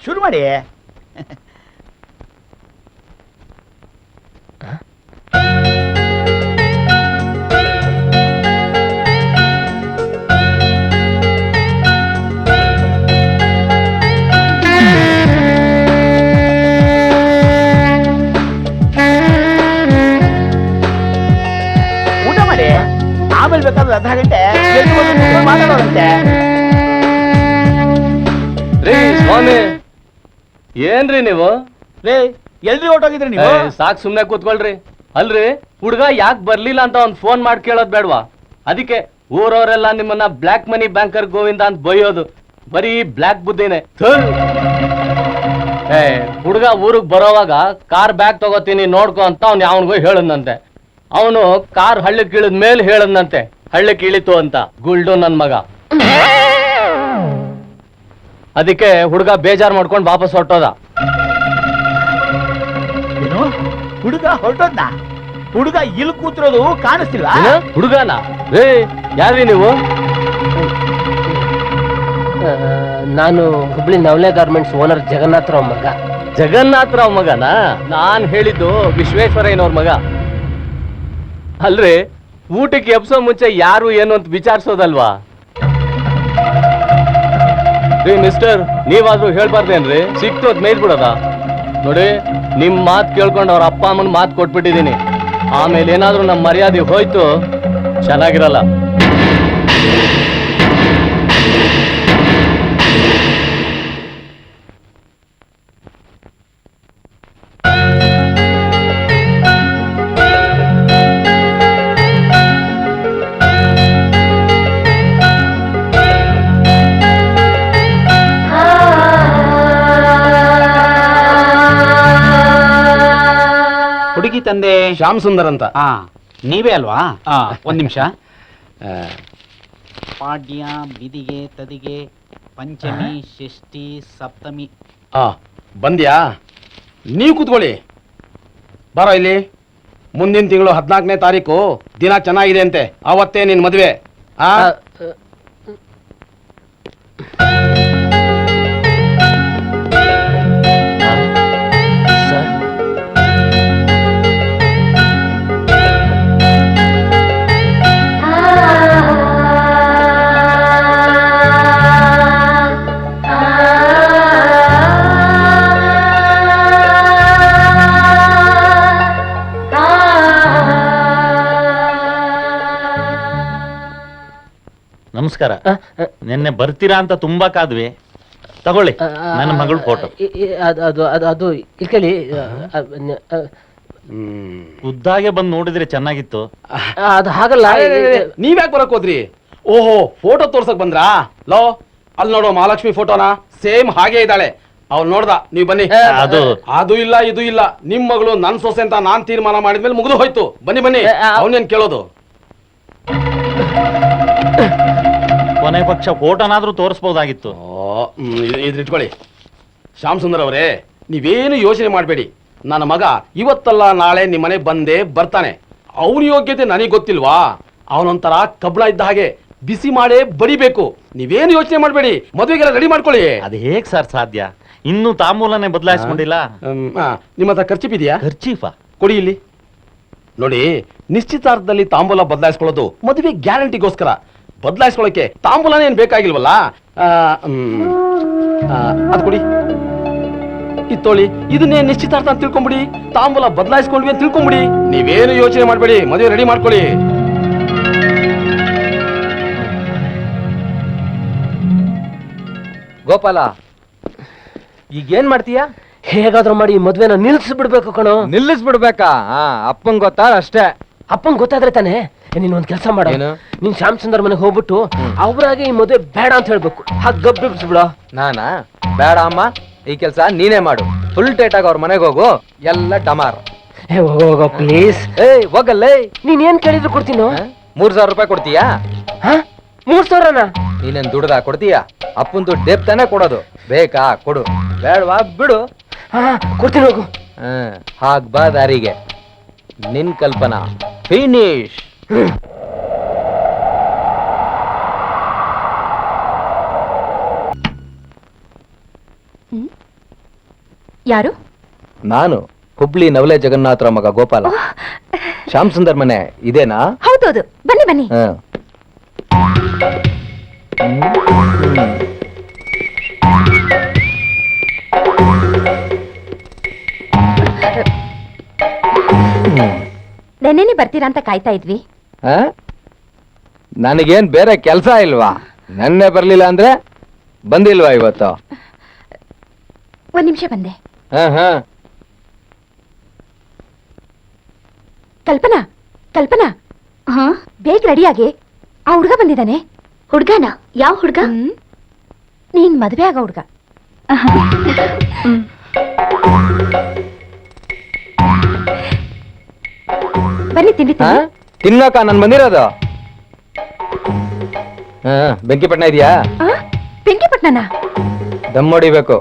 ಶುರು ಮಾಡಿ. ಊಟ ಮಾಡಿ, ಆಮೇಲೆ ಬೇಕಾದ್ರೆ ಅರ್ಧ ಗಂಟೆ ಮಾತಾಡೋದಂತೆ. ರೀ ಸ್ವಾಮಿ, ಏನ್ರಿ ನೀವು? ರೇ ಎಲ್ರಿ ಹೊರಟೋಗಿದ್ರಿ ನೀವು? ಸಾಕ್ ಸುಮ್ನೆ ಕೂತ್ಕೊಳ್ರಿ. ಅಲ್ರಿ, ಹುಡ್ಗ ಯಾಕೆ ಬರ್ಲಿಲ್ಲ ಅಂತ ಒಂದ್ ಫೋನ್ ಮಾಡಿ ಕೇಳೋದ್ ಬೇಡ್ವಾ? ಅದಕ್ಕೆ ಊರವರೆಲ್ಲ ನಿಮ್ಮನ್ನ ಬ್ಲ್ಯಾಕ್ ಮನಿ ಬ್ಯಾಂಕರ್ ಗೋವಿಂದ ಅಂತ ಬೈಯೋದು. ಬರೀ ಬ್ಲ್ಯಾಕ್ ಬುದ್ಧಿನೇ. ಹುಡ್ಗ ಊರಿಗೆ ಬರೋವಾಗ ಕಾರ್ ಬ್ಯಾಗ್ ತಗೋತೀನಿ ನೋಡ್ಕೊ ಅಂತ ಅವ್ನು ಯಾವನ್ಗೋ ಹೇಳದ್ನಂತೆ. ಅವನು ಕಾರ್ ಹಳ್ಳಕ್ಕೆ ಇಳಿದ ಮೇಲೆ ಹೇಳದ್ನಂತೆ ಹಳ್ಳಕ್ಕೆ ಇಳಿತು ಅಂತ. ಗುಲ್ಡು ನನ್ ಮಗ. ಅದಕ್ಕೆ ಹುಡುಗ ಬೇಜಾರ್ ಮಾಡ್ಕೊಂಡು ವಾಪಸ್ ಹೊರಟೋದ. ಏನು ಹುಡುಗ ಹೊರಟೋದ್ನ? ಹುಡುಗ ಇಲ್ಲಿ ಕೂತಿರೋದು ಕಾಣಿಸ್ತಿಲ್ವಾ? ಹುಡುಗನ? ರೇ ಯಾರ್ರಿ ನೀವು? ನಾನು ಹುಬ್ಳಿ ನವಲೆ ಗಾರ್ಮೆಂಟ್ಸ್ ಓನರ್ ಜಗನ್ನಾಥರಾವ್ ಮಗ. ಜಗನ್ನಾಥರಾವ್ ಮಗನ? ನಾನ್ ಹೇಳಿದ್ದು ವಿಶ್ವೇಶ್ವರಯ್ಯನವ್ರ ಮಗ. ಅಲ್ರಿ, ಊಟಕ್ಕೆ ಎಬ್ಸೋ ಮುಂಚೆ ಯಾರು ಏನು ಅಂತ ವಿಚಾರಿಸೋದಲ್ವಾ? ರೀ ಮಿಸ್ಟರ್, ನೀವಾದ್ರೂ ಹೇಳ್ಬಾರ್ದೇನ್ರಿ? ಸಿಕ್ತು ಅದ್ ಮೇಲ್ ಬಿಡೋದ? ನೋಡಿ, ನಿಮ್ ಮಾತ್ ಕೇಳ್ಕೊಂಡು ಅವ್ರ ಅಪ್ಪ ಅಮ್ಮನ ಮಾತು ಕೊಟ್ಬಿಟ್ಟಿದೀನಿ. ಆಮೇಲೆ ಏನಾದ್ರೂ ನಮ್ಮ ಮರ್ಯಾದೆ ಹೋಯ್ತು ಚೆನ್ನಾಗಿರಲ್ಲ. ಹುಡುಗಿ ತಂದೆ ಶ್ಯಾಮ್ ಸುಂದರ್ ಅಂತ. ನೀವೇ ಅಲ್ವಾ? ಒಂದ್ ನಿಮಿಷ. ಪಾಡ್ಯ, ಬಿದಿಗೆ, ತದಿಗೆ, ಪಂಚಮಿ, ಷಷ್ಠಿ, ಸಪ್ತಮಿ. ಬಂದ್ಯಾ? ನೀವು ಕೂತ್ಕೊಳ್ಳಿ. ಬರೋ ಇಲ್ಲಿ. ಮುಂದಿನ ತಿಂಗಳು 14ನೇ ತಾರೀಕು ದಿನ ಚೆನ್ನಾಗಿದೆ ಅಂತೆ, ಅವತ್ತೇ ನಿನ್ ಮದುವೆ. ನಮಸ್ಕಾರ. ನಿನ್ನೆ ಬರ್ತೀರಾ ಅಂತ ತುಂಬಾ ಕಾದ್ವಿ. ತಗೊಳ್ಳಿ ನನ್ನ ಮಗಳು ಫೋಟೋ. ಅದು ಇಲ್ಕೇಳಿ. ಖುದ್ದಾಗೆ ಬಂದು ನೋಡಿದ್ರೆ ಚೆನ್ನಾಗಿತ್ತು. ಅದು ಹಾಗಲ್ಲ. ನೀವ್ಯಾಕೆ ಬರಕ್ ಹೋದ್ರಿ? ಓಹೋ, ಫೋಟೋ ತೋರ್ಸಕ್ ಬಂದ್ರಾ? ಲೋ, ಅಲ್ಲಿ ನೋಡೋ ಮಹಾಲಕ್ಷ್ಮಿ ಫೋಟೋನ ಸೇಮ್ ಹಾಗೆ ಇದ್ದಾಳೆ. ಅವ್ಳು ನೋಡ್ದ, ನೀವ್ ಬನ್ನಿ. ಅದು ಇಲ್ಲ ಇದು ಇಲ್ಲ, ನಿಮ್ ಮಗಳು ನನ್ ಸೊಸೆ ಅಂತ ನಾನ್ ತೀರ್ಮಾನ ಮಾಡಿದ್ಮೇಲೆ ಮುಗಿದು ಹೋಯ್ತು. ಬನ್ನಿ ಬನ್ನಿ, ಅವನೇನ್ ಕೇಳೋದು? ಕೊನೆ ಪಕ್ಷ ಫೋಟೋನಾದ್ರೂ ತೋರಿಸಬಹುದಾಗಿತ್ತು. ಇದ್ರಿಟ್ಕೊಳ್ಳಿ. ಶ್ಯಾಮ್ ಸುಂದರ್ ಅವರೇ, ನೀವೇನು ಯೋಚನೆ ಮಾಡಬೇಡಿ. ನನ್ನ ಮಗ ಇವತ್ತಲ್ಲ ನಾಳೆ ನಿಮ್ಮ ಮನೆ ಬಂದೇ ಬರ್ತಾನೆ. ಅವನ ಯೋಗ್ಯತೆ ನನಗೆ ಗೊತ್ತಿಲ್ವಾ? ಅವನೊಂಥರ ಕಬ್ಬಳ ಇದ್ದ ಹಾಗೆ, ಬಿಸಿ ಮಾಡೇ ಬಡಿಬೇಕು. ನೀವೇನು ಯೋಚನೆ ಮಾಡಬೇಡಿ, ಮದುವೆಗೆಲ್ಲ ರೆಡಿ ಮಾಡ್ಕೊಳ್ಳಿ. ಅದು ಹೇಗ್ ಸರ್ ಸಾಧ್ಯ? ಇನ್ನೂ ತಾಂಬೂಲನೇ ಬದಲಾಯಿಸ್ಕೊಂಡಿಲ್ಲ. ನಿಮ್ಮ ಹತ್ರ ಖರ್ಚಿಪಿದೆಯಾ? ಖರ್ಚೀಫ ಕೊಡಿ ಇಲ್ಲಿ. ನೋಡಿ, ನಿಶ್ಚಿತಾರ್ಥದಲ್ಲಿ ತಾಂಬೂಲ ಬದಲಾಯಿಸ್ಕೊಳ್ಳೋದು ಮದುವೆ ಗ್ಯಾರಂಟಿಗೋಸ್ಕರ. ಬದಲಾಯಿಸ್ಕೊಳ್ಳೋಕೆ ತಾಂಬೂಲನೇ ಏನ್ ಬೇಕಾಗಿಲ್ವಲ್ಲ. ಅದು ಕೊಡಿ, ಇತ್ತೋಳಿ. ಇದನ್ನೇ ನಿಶ್ಚಿತಾರ್ಥ ಅಂತ ತಿಳ್ಕೊಂಬಿಡಿ. ತಾಂಬೂಲ ಬದಲಾಯಿಸ್ಕೊಂಡ್ವಿ ಅಂತ ತಿಳ್ಕೊಂಬಿಡಿ. ನೀವೇನು ಯೋಚನೆ ಮಾಡಬೇಡಿ, ಮದುವೆ ರೆಡಿ ಮಾಡ್ಕೊಳ್ಳಿ. ಗೋಪಾಲ, ಈಗೇನ್ ಮಾಡ್ತೀಯಾ? ಹೇಗಾದ್ರೂ ಮಾಡಿ ಈ ಮದ್ವೆನ ನಿಲ್ಸ್ಬಿಡ್ಬೇಕು ಕಣೋ. ನಿಲ್ಲಿಸ್ಬಿಡ್ಬೇಕಾ? ಅಪ್ಪಂಗ್ ಗೊತ್ತಾ ಅಷ್ಟೇ. ಅಪ್ಪಂಗ್ ಗೊತ್ತಾದ್ರೆ ತಾನೆ. ನೀನ್ ಒಂದ್ ಕೆಲಸ ಮಾಡ, ಏನು? ನೀನ್ ಶ್ಯಾಮ್ ಸುಂದರ್ ಮನೆಗೆ ಹೋಗ್ಬಿಟ್ಟು ಅವ್ರಾಗೆ ಈ ಮದ್ವೆ ಬೇಡ ಅಂತ ಹೇಳ್ಬೇಕು. ಹಾಗೆ ಗಬ್ಬಿಬ್ಸ್ಬಿಡ. ನಾನಾ? ಬೇಡ ಅಮ್ಮ, ಈ ಕೆಲ್ಸ ನೀನೇ ಮಾಡು. ಫುಲ್ ಟೇಟ್ ಆಗಿ ಅವ್ರ ಮನೆಗೆ ಹೋಗು, ಎಲ್ಲ ಟಮಾರ್. ಹೋಗೋ ಪ್ಲೀಸ್. ಏಯ್ ಹೋಗಲ್ಲೇ. ನೀನ್ ಏನ್ ಕೇಳಿದ್ರು ಕೊಡ್ತೀನೋ. 3,000 ರೂಪಾಯಿ ಕೊಡ್ತೀಯಾ? 3,000ನ? ನೀನೇನ್ ದುಡ್ದ ಕೊಡ್ತೀಯಾ? ಅಪ್ಪನ್ ದುಡ್ಡು ದೇಪ್ತಾನೆ ಕೊಡೋದು. ಬೇಕಾ ಕೊಡು, ಬೇಡವಾ ಬಿಡು. ಕೊಡ್ತೀನಿ ಹೋಗು. ಹಾಗ್ ಬಾ ದಾರಿಗೆ. ನಿನ್ ಕಲ್ಪನಾ ಫಿನಿಶ್. ಯಾರು? ನಾನು ಹುಬ್ಳಿ ನವಲೆ ಜಗನ್ನಾಥರ ಮಗ ಗೋಪಾಲ. ಶ್ಯಾಮ್ ಸುಂದರ್ ಮನೆ ಇದೇನಾ? ಹೌದೌದು, ಬನ್ನಿ ಬನ್ನಿ. ನೆನ್ನೆನೆ ಬರ್ತೀರಾ ಅಂತ ಕಾಯ್ತಾ ಇದ್ವಿ. ನನಗೇನ್ ಬೇರೆ ಕೆಲಸ ಇಲ್ವಾ? ನೆನ್ನೆ ಬರ್ಲಿಲ್ಲ ಅಂದ್ರೆ ಬಂದಿಲ್ವಾ ಇವತ್ತು? ಒಂದ್ ನಿಮಿಷ ಬಂದೆ. ಕಲ್ಪನಾ, ಕಲ್ಪನಾ, ಬೇಗ ರೆಡಿಯಾಗಿ. ಆ ಹುಡ್ಗ ಬಂದಿದ್ದಾನೆ. ಹುಡ್ಗನ? ಯಾವ ಹುಡ್ಗ? ನೀನ್ ಮದ್ವೆ ಆಗ ಹುಡ್ಗ. ಬನ್ನಿ ತಿಂಡಿ ತಿನ್ನಿ. ತಿನ್ನಕ ನಾನು ಬಂದಿರೋದು. ಬೆಂಕಿಪಟ್ಟಣ ಇದೆಯಾ? ಬೆಂಕಿಪಟ್ಟಣನ? ದಮ್ ಹೊಡಿಬೇಕು.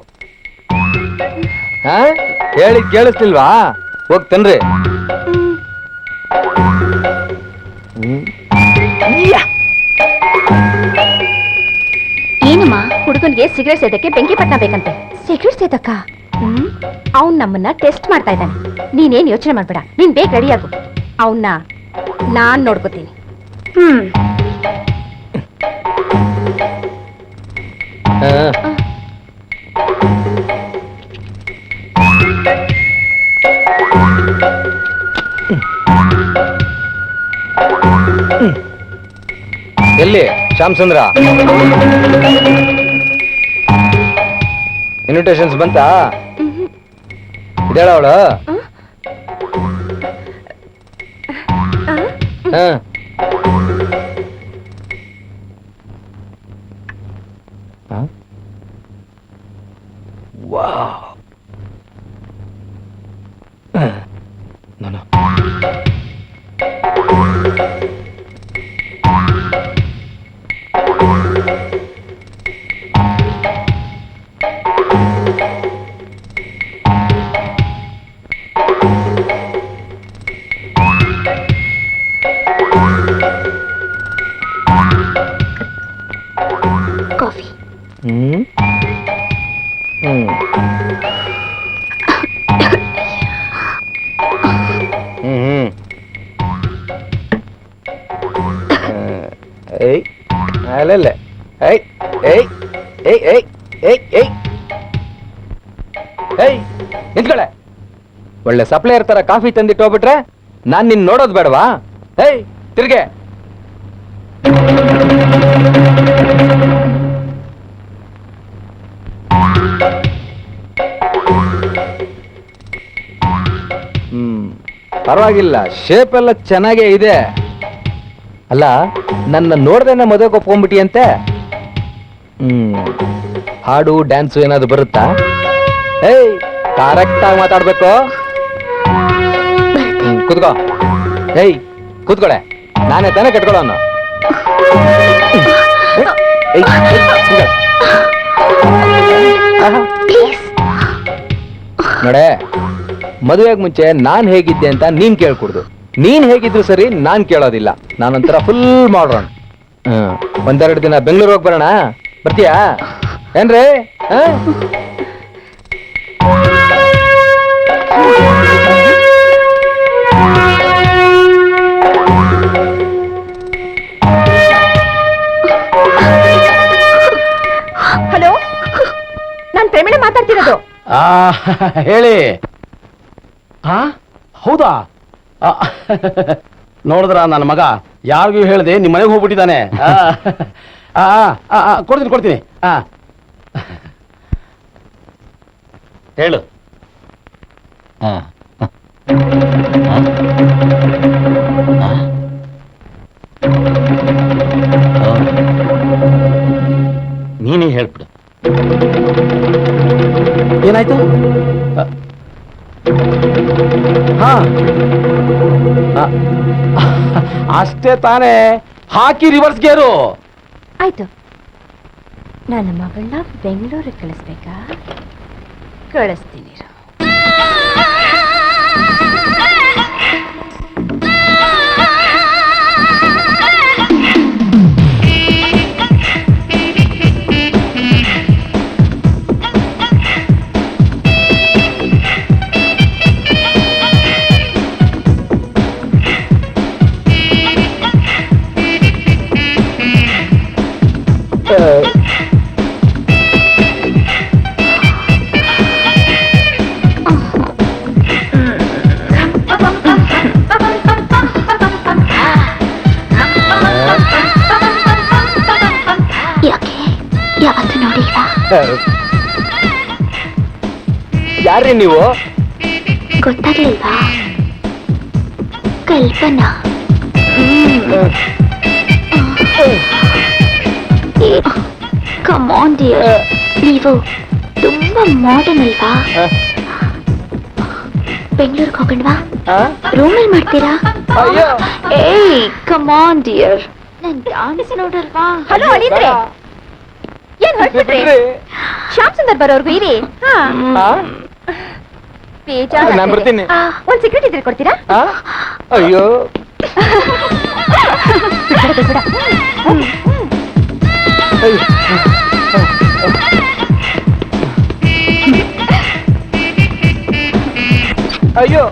ಹೇಳಿ ಕೇಳಿಸ್ತಿಲ್ವಾ? ಹೋಗ್ ತನ್ರಿ. ಏನಮ್ಮ? ಹುಡುಗನ್ಗೆ ಸಿಗರೇಟ್ ಸೇದಕ್ಕೆ ಬೆಂಕಿಪಟ್ಟಣ ಬೇಕಂತೆ. ಸಿಗರೇಟ್ ಸೇದಕ್ಕ? ಅವ್ನ್ ನಮ್ಮನ್ನ ಟೆಸ್ಟ್ ಮಾಡ್ತಾ ಇದ್ದಾನೆ. ನೀನೇನ್ ಯೋಚನೆ ಮಾಡ್ಬೇಡ, ನೀನ್ ಬೇಗ ರೆಡಿಯಾಗು. ಅವನ್ನ ನಾನ್ ನೋಡ್ಕೋತೀನಿ. ಎಲ್ಲಿ ಶ್ಯಾಮ್ ಸುಂದ್ರ? ಇನ್ವಿಟೇಷನ್ಸ್ ಬಂತಾ? ಇದೇಳ ಅವಳು? ನಾನು ಕಾಫಿ. ಅಲ್ಲೇ ಏಯ್ ಏಯ್ ಏಯ್ ಏಯ್ ಏಯ್ ಏಯ್ ಏಯ್ ನಿಂತ್ಕೊಳ್ಳೆ. ಒಳ್ಳೆ ಸಪ್ಲೈಯರ್ ತರ ಕಾಫಿ ತಂದಿಟ್ಟು ಹೋಗ್ಬಿಟ್ರೆ ನಾನ್ ನಿನ್ ನೋಡೋದ್ ಬೇಡವಾ? ಏಯ್ ತಿರ್ಗೆ. ಪರವಾಗಿಲ್ಲ, ಶೇಪ್ ಎಲ್ಲ ಚೆನ್ನಾಗೇ ಇದೆ. ಅಲ್ಲ, ನನ್ನ ನೋಡ್ದೇನೆ ಮದುವೆಗೆ ಒಪ್ಕೊಂಡ್ಬಿಟ್ಟಿ ಅಂತೆ. ಹಾಡು ಡ್ಯಾನ್ಸು ಏನಾದ್ರು ಬರುತ್ತಾ? ಏಯ್ ಕರೆಕ್ಟ್ ಆಗಿ ಮಾತಾಡ್ಬೇಕು. ಕೂತ್ಕೋ. ಏಯ್ ಕೂತ್ಕೊಳೆ, ನಾನೇ ತಾನೇ ಕಟ್ಕೊಳ್ಳೋನು. ನೋಡೆ, ಮದುವೆಗೆ ಮುಂಚೆ ನಾನ್ ಹೇಗಿದ್ದೆ ಅಂತ ನೀನ್ ಕೇಳ್ಕೊಡ್ದು. ನೀನ್ ಹೇಗಿದ್ರು ಸರಿ, ನಾನ್ ಕೇಳೋದಿಲ್ಲ. ನಾನೊಂಥರ ಫುಲ್ ಮಾಡ್ರನ್. ಒಂದೆರಡು ದಿನ ಬೆಂಗಳೂರು ಹೋಗಿ ಬರೋಣ, ಬರ್ತೀಯಾ ಏನ್ರಿ? ಹಲೋ, ನಾನ್ ಪ್ರೇಮಣ ಮಾತಾಡ್ತಿರೋದು. ಹೇಳಿ. ಹೌದಾ? ನೋಡಿದ್ರ ನನ್ನ ಮಗ ಯಾರಿಗೂ ಹೇಳ್ದೆ ನಿಮ್ಮ ಮನೆಗೆ ಹೋಗ್ಬಿಟ್ಟಿದ್ದಾನೆ. ಕೊಡ್ತೀನಿ. ಹೇಳು. ನೀನೇ ಹೇಳ್ಬಿಡು. ಏನಾಯ್ತು? ಅಷ್ಟೇ ತಾನೇ, ಹಾಕಿ ರಿವರ್ಸ್ ಗೇರು. ಆಯ್ತು, ನನ್ನ ಮಗಳನ್ನ ಬೆಂಗಳೂರಿಗೆ ಕಳಿಸ್ಬೇಕಾ? ಕಳಿಸ್ತೀನಿ. ಯಾರೇ ನೀವು? ಗೊತ್ತಾಗ್ಲಿಲ್ವಾ? ಕಲ್ಪನಾ. ಕಮ್ ಆನ್ ಡಿಯರ್, ನೀವು ತುಂಬಾ ಮಾಡರ್ನ್ ಅಲ್ವಾ? ಬೆಂಗಳೂರಿಗೆ ಹೋಗೋಣವಾ? ರೂಮಲ್ಲಿ ಮಾಡ್ತೀರಾ? ಏಯ್ ಕಮ್ ಆನ್ ಡಿಯರ್, ನನ್ ಡಾನ್ಸ್ ನೋಡಲ್ವಾ? ಹಲೋ ಅನಿದ್ರೆ, ಏನ್ ಹೊರಟ್ಬಿಟ್ರಿ? ಶ್ಯಾಮ್ ಸುಂದರ್ ಬರೋರ್ಗು ಇರಿ. ನಾನು ಬರ್ತೀನಿ. ಒಂದ್ ಸಿಗರೇಟ್ ಇದ್ರೆ ಕೊಡ್ತೀರಾ? ಅಯ್ಯೋ ಅಯ್ಯೋ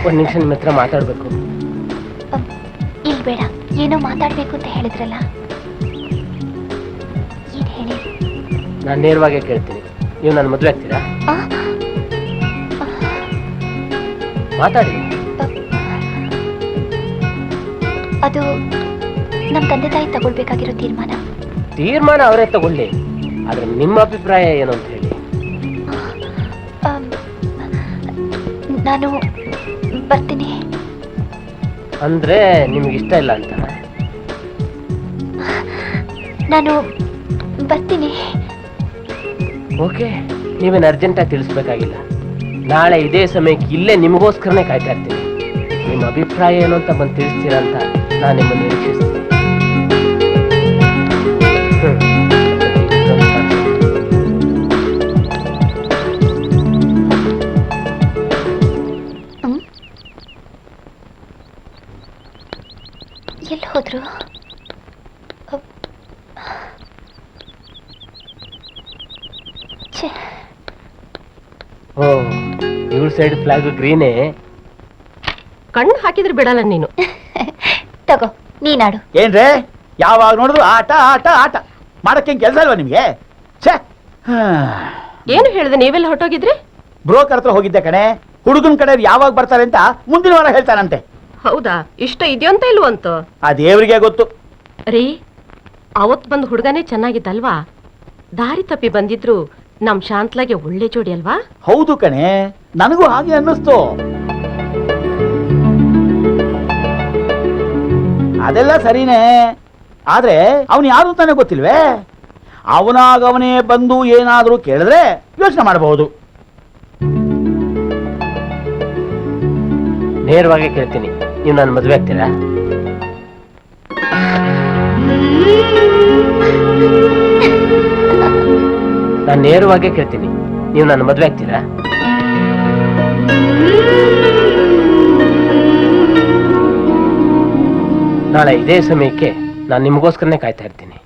ಒಂದ್ ನಿಮಿಷ ನಿಮ್ಮ ಹತ್ರ ಮಾತಾಡ್ಬೇಕು. ಇಲ್ಲಿ ಬೇಡ, ಏನೋ ಮಾತಾಡ್ಬೇಕು ಅಂತ ಹೇಳಿದ್ರಲ್ಲ, ಏನ್ ಹೇಳಿ? ನಾನು ನೇರವಾಗಿ ಕೇಳ್ತೀನಿ, ನೀವು ನನ್ನ ಮದುವೆ ಆಗ್ತೀರಾ? ಮಾತಾಡಿ. ಅದು ನಮ್ಮ ತಂದೆ ತಾಯಿ ತಗೊಳ್ಬೇಕಾಗಿರೋ ತೀರ್ಮಾನ ಅವರೇ ತಗೊಳ್ಳಿ, ಆದ್ರೆ ನಿಮ್ಮ ಅಭಿಪ್ರಾಯ ಏನು ಅಂತ ಹೇಳಿ. ನಾನು ಬರ್ತೀನಿ. ಅಂದ್ರೆ ನಿಮ್ಗೆ ಇಷ್ಟ ಇಲ್ಲ ಅಂತ? ನಾನು ಬರ್ತೀನಿ. ಓಕೆ, ನೀವೇನು ಅರ್ಜೆಂಟಾಗಿ ತಿಳಿಸ್ಬೇಕಾಗಿಲ್ಲ. ನಾಳೆ ಇದೇ ಸಮಯಕ್ಕೆ ಇಲ್ಲೇ ನಿಮಗೋಸ್ಕರನೇ ಕಾಯ್ತಾ ಇರ್ತೀನಿ. ನಿಮ್ಮ ಅಭಿಪ್ರಾಯ ಏನು ಅಂತ ಬಂದು ತಿಳಿಸ್ತೀರಾ ಅಂತ ನಾನು ನಿಮ್ಮನ್ನು ನಿರೀಕ್ಷಿಸ್ತೀನಿ. ಎಲ್ಲಿ ಹೋದ್ರು? ಓ, ಇವಳ ಸೈಡ್ ಫ್ಲಾಗ್ ಗ್ರೀನೇ. ಕಣ್ಣು ಹಾಕಿದ್ರೆ ಬಿಡಲ್ಲ ನೀನು. ತಗೋ, ನೀನಾಡು. ಏನ್ರೇ, ಯಾವಾಗ ನೋಡಿದ್ರು ಆಟ ಆಟ ಆಟ ಮಾಡಕ್ಕೆ ಕೆಲಸ ಇಲ್ವಾ ನಿಮ್ಗೆ? ಏನು ಹೇಳಿದೆ? ನೀವೆಲ್ಲ ಹೊರಟೋಗಿದ್ರಿ? ಬ್ರೋಕರ್ ಹತ್ರ ಹೋಗಿದ್ದೆ ಕಣೆ. ಹುಡುಗನ ಕಡೆ ಯಾವಾಗ ಬರ್ತಾರೆ ಅಂತ ಮುಂದಿನ ವಾರ ಹೇಳ್ತಾನಂತೆ. ಹೌದಾ? ಇಷ್ಟ ಇದೆಯಂತ ಇಲ್ವಂತ? ಆ ದೇವರಿಗೆ ಗೊತ್ತು. ರೀ, ಅವತ್ ಬಂದ್ ಹುಡುಗನೇ ಚೆನ್ನಾಗಿದ್ದಲ್ವಾ? ದಾರಿ ತಪ್ಪಿ ಬಂದಿದ್ರು ನಮ್ ಶಾಂತ್ಲಾಗೆ ಒಳ್ಳೆ ಜೋಡಿ ಅಲ್ವಾ? ಹೌದು ಕಣೆ, ನನಗೂ ಹಾಗೆ ಅನ್ನಿಸ್ತು. ಅದೆಲ್ಲ ಸರಿನೇ, ಆದ್ರೆ ಅವನು ಯಾರು ಅಂತಾನೆ ಗೊತ್ತಿಲ್ವೇ? ಅವನಾಗವನೇ ಬಂದು ಏನಾದ್ರೂ ಕೇಳಿದ್ರೆ ಯೋಚನೆ ಮಾಡಬಹುದು. ನೇರವಾಗಿ ಕೇಳ್ತೀನಿ, ನೀವು ನನ್ನ ಮದುವೆ ಆಗ್ತೀರಾ? ನಾನು ನೇರವಾಗಿ ಕೇಳ್ತೀನಿ, ನೀವು ನನ್ನ ಮದುವೆ ಆಗ್ತೀರಾ? ನಾಳೆ ಇದೇ ಸಮಯಕ್ಕೆ ನಾನು ನಿಮಗೋಸ್ಕರನೇ ಕಾಯ್ತಾ ಇರ್ತೀನಿ.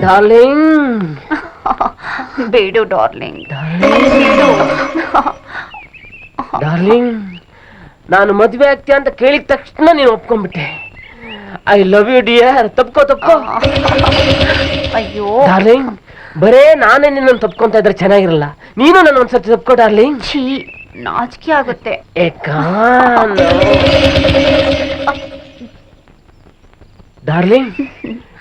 Darling, ಬೇಡು darling. ಡಾರ್ಲಿಂಗ್, ನಾನು ಮದುವೆ ಆಗ್ತೀಯ ಅಂತ ಕೇಳಿದ ತಕ್ಷಣ ನೀನು ಒಪ್ಕೊಂಡ್ಬಿಟ್ಟೆ. I love you dear. ತಪ್ಕೋ. ಅಯ್ಯೋ ಡಾರ್ಲಿಂಗ್, ಬರೇ ನಾನೇ ನಿನ್ನನ್ನು ತಪ್ಕೊಂತ ಇದ್ರೆ ಚೆನ್ನಾಗಿರಲ್ಲ. ನೀನು ನನ್ನ ಒಂದ್ಸತಿ ತಪ್ಕೋ ಡಾರ್ಲಿಂಗ್. ಛೀ, ನಾಚಿಕೆ ಆಗುತ್ತೆ. ಡಾರ್ಲಿಂಗ್,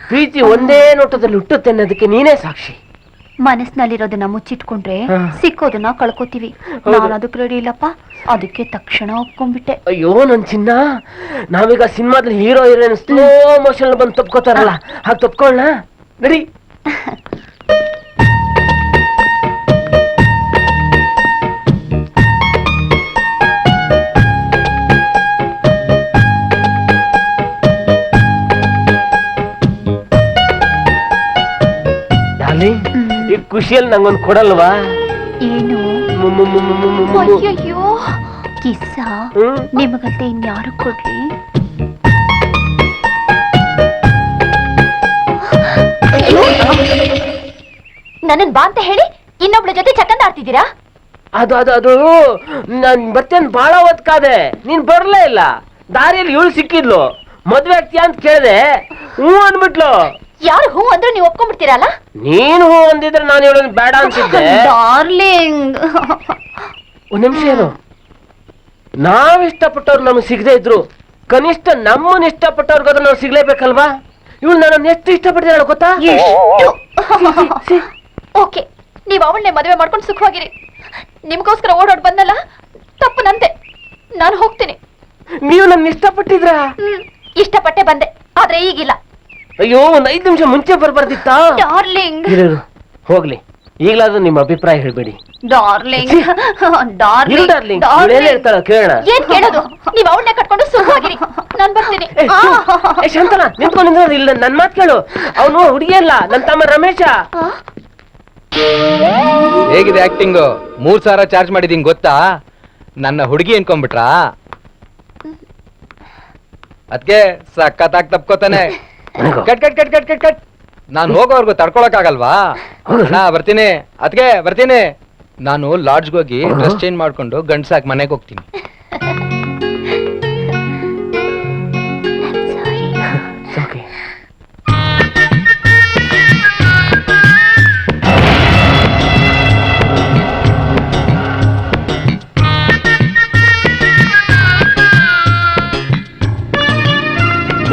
ಪ್ರೀತಿ ಒಂದೇ ನೋಟದಲ್ಲಿ ಹುಟ್ಟುತ್ತೆ ಅನ್ನೋದಕ್ಕೆ ನೀನೇ ಸಾಕ್ಷಿ. ಮನಸ್ಸಿನಲ್ಲಿರೋದನ್ನ ಮುಚ್ಚಿಟ್ಕೊಂಡ್ರೆ ಸಿಕ್ಕೋದನ್ನ ಕಳ್ಕೊತೀವಿ. ನಾನು ಅದಕ್ಕೆ ರೆಡಿ ಇಲ್ಲಪ್ಪ, ಅದಕ್ಕೆ ತಕ್ಷಣ ಒಪ್ಕೊಂಡ್ಬಿಟ್ಟೆ. ಅಯ್ಯೋ ನನ್ ಚಿನ್ನ, ನಾವೀಗ ಸಿನಿಮಾದಲ್ಲಿ ಹೀರೋ ಹೀರೋಯಿನ್ ಸ್ಲೋ ಮೋಷನ್ ಬಂದು ತಪ್ಕೋತಾರಲ್ಲ, ಹಾಗೆ ತಪ್ಕೊಳ್ಳ ನಡಿ. ಈ ಖುಷಿಯಲ್ಲಿ ನಂಗೊಂದು ಕೊಡಲ್ವಾ? ಏನು? ಅಯ್ಯಯ್ಯೋ, ಕಿಸ್ಸ ನಿಮಗಂತೆ ಇನ್ಯಾರು ಕೊಡ್ಲಿ? ನನ್ನ ಬಾ ಅಂತ ಹೇಳಿ ಇನ್ನೊಬ್ಳ ಜೊತೆ ಚಕ್ಕಂದ ಆಡ್ತಿದ್ದೀರಾ? ಅದು ನಾನ್ ಬರ್ತೇನೆ ಬಾಳ ಹೊತ್ಕಾದೆ, ನೀನ್ ಬರ್ಲೇ ಇಲ್ಲ. ದಾರಿಯಲ್ಲಿ ಇವಳು ಸಿಕ್ಕಿದ್ಲು, ಮದ್ವೆ ಆಗ್ತೀಯ ಅಂತ ಕೇಳಿದೆ, ಹ್ಞೂ ಅಂದ್ಬಿಟ್ಲು. ಯಾರು ಹೂ ಅಂದ್ರೆ ನೀವು ಒಪ್ಕೊಂಡ್ಬಿಡ್ತೀರಲ್ಲ? ನೀನು ಹೂ ಅಂದಿದ್ರೆ ನಾನು ಹೇಳೋದು ಬೇಡ ಅಂತಿದ್ದೆ. ಡಾರ್ಲಿಂಗ್, ಒಂದ್ ನಿಮಿಷ ಏನು, ನಾವ್ ಇಷ್ಟಪಟ್ಟವ್ರು ನಮ್ಗೆ ಸಿಗದೆ ಇದ್ರು ಕನಿಷ್ಠ ನಮ್ಮನ್ನ ಇಷ್ಟಪಟ್ಟವ್ರಿಗಾದ್ರೂ ನಾವು ಸಿಗ್ಲೇಬೇಕಲ್ವಾ? ಇವಳು ನನ್ನನ್ನು ಎಷ್ಟು ಇಷ್ಟಪಡ್ತೀರ ಗೊತ್ತಾ? ಓಕೆ, ನೀವು ಅವಳನ್ನೇ ಮದುವೆ ಮಾಡ್ಕೊಂಡು ಸುಖವಾಗಿರಿ. ನಿಮ್ಗೋಸ್ಕರ ಓಡಾಡ್ ಬಂದಲ್ಲ, ತಪ್ಪು ನಂದೆ. ನಾನು ಹೋಗ್ತೀನಿ. ನೀವು ನನ್ನ ಇಷ್ಟಪಟ್ಟಿದ್ರ? ಇಷ್ಟಪಟ್ಟೆ ಬಂದೆ, ಆದ್ರೆ ಈಗಿಲ್ಲ. ಅಯ್ಯೋ, ಒಂದ್ 5 ನಿಮಿಷ ಮುಂಚೆ ಬರ್ಬಾರ್ದಿತ್ತ? ಡಾರ್ಲಿಂಗ್, ಹೋಗ್ಲಿ, ಈಗಲಾದ್ರೂ ನಿಮ್ಮ ಅಭಿಪ್ರಾಯ ಹೇಳ್ಬೇಡಿ. ಡಾರ್ಲಿಂಗ್, ಹೇಳ್ತಾಳ ಕೇಳೋಣ. ಏನ್ ಕೇಳೋದು? ನೀವು ಅವಳನ್ನೇ ಕಟ್ಕೊಂಡು ಸುಖವಾಗಿರಿ, ನಾನು ಬರ್ತೀನಿ. ಶಾಂತನ ನಿಂತ್ಕೊಂಡು ಇಲ್ಲ, ನನ್ ಮಾತ್ ಕೇಳು. ಅವನು ಹುಡುಗಿ ಅಲ್ಲ, ನನ್ ತಮ್ಮ ರಮೇಶ. ಹೇಗಿದೆ ಆಕ್ಟಿಂಗ್? 3,000 ಚಾರ್ಜ್ ಮಾಡಿದೀನಿ ಗೊತ್ತಾ? ನನ್ನ ಹುಡುಗಿ ಅನ್ಕೊಂಡ್ಬಿಟ್ರಾ? ಅದಕ್ಕೆ ಸಖತ್ತಾಗಿ ತಪ್ಕೋತಾನೆ. Cut cut cut cut cut cut. ನಾನು ಹೋಗೋವರ್ಗು ತಡ್ಕೊಳಕ್ ಆಗಲ್ವಾ? ಬರ್ತೀನಿ, ಅದಕ್ಕೆ ಬರ್ತೀನಿ. ನಾನು ಲಾಡ್ಜ್ಗೆ ಹೋಗಿ ಡ್ರೆಸ್ ಚೇಂಜ್ ಮಾಡ್ಕೊಂಡು ಗಂಡ್ಸಾಕ್ ಮನೆಗೆ ಹೋಗ್ತೀನಿ.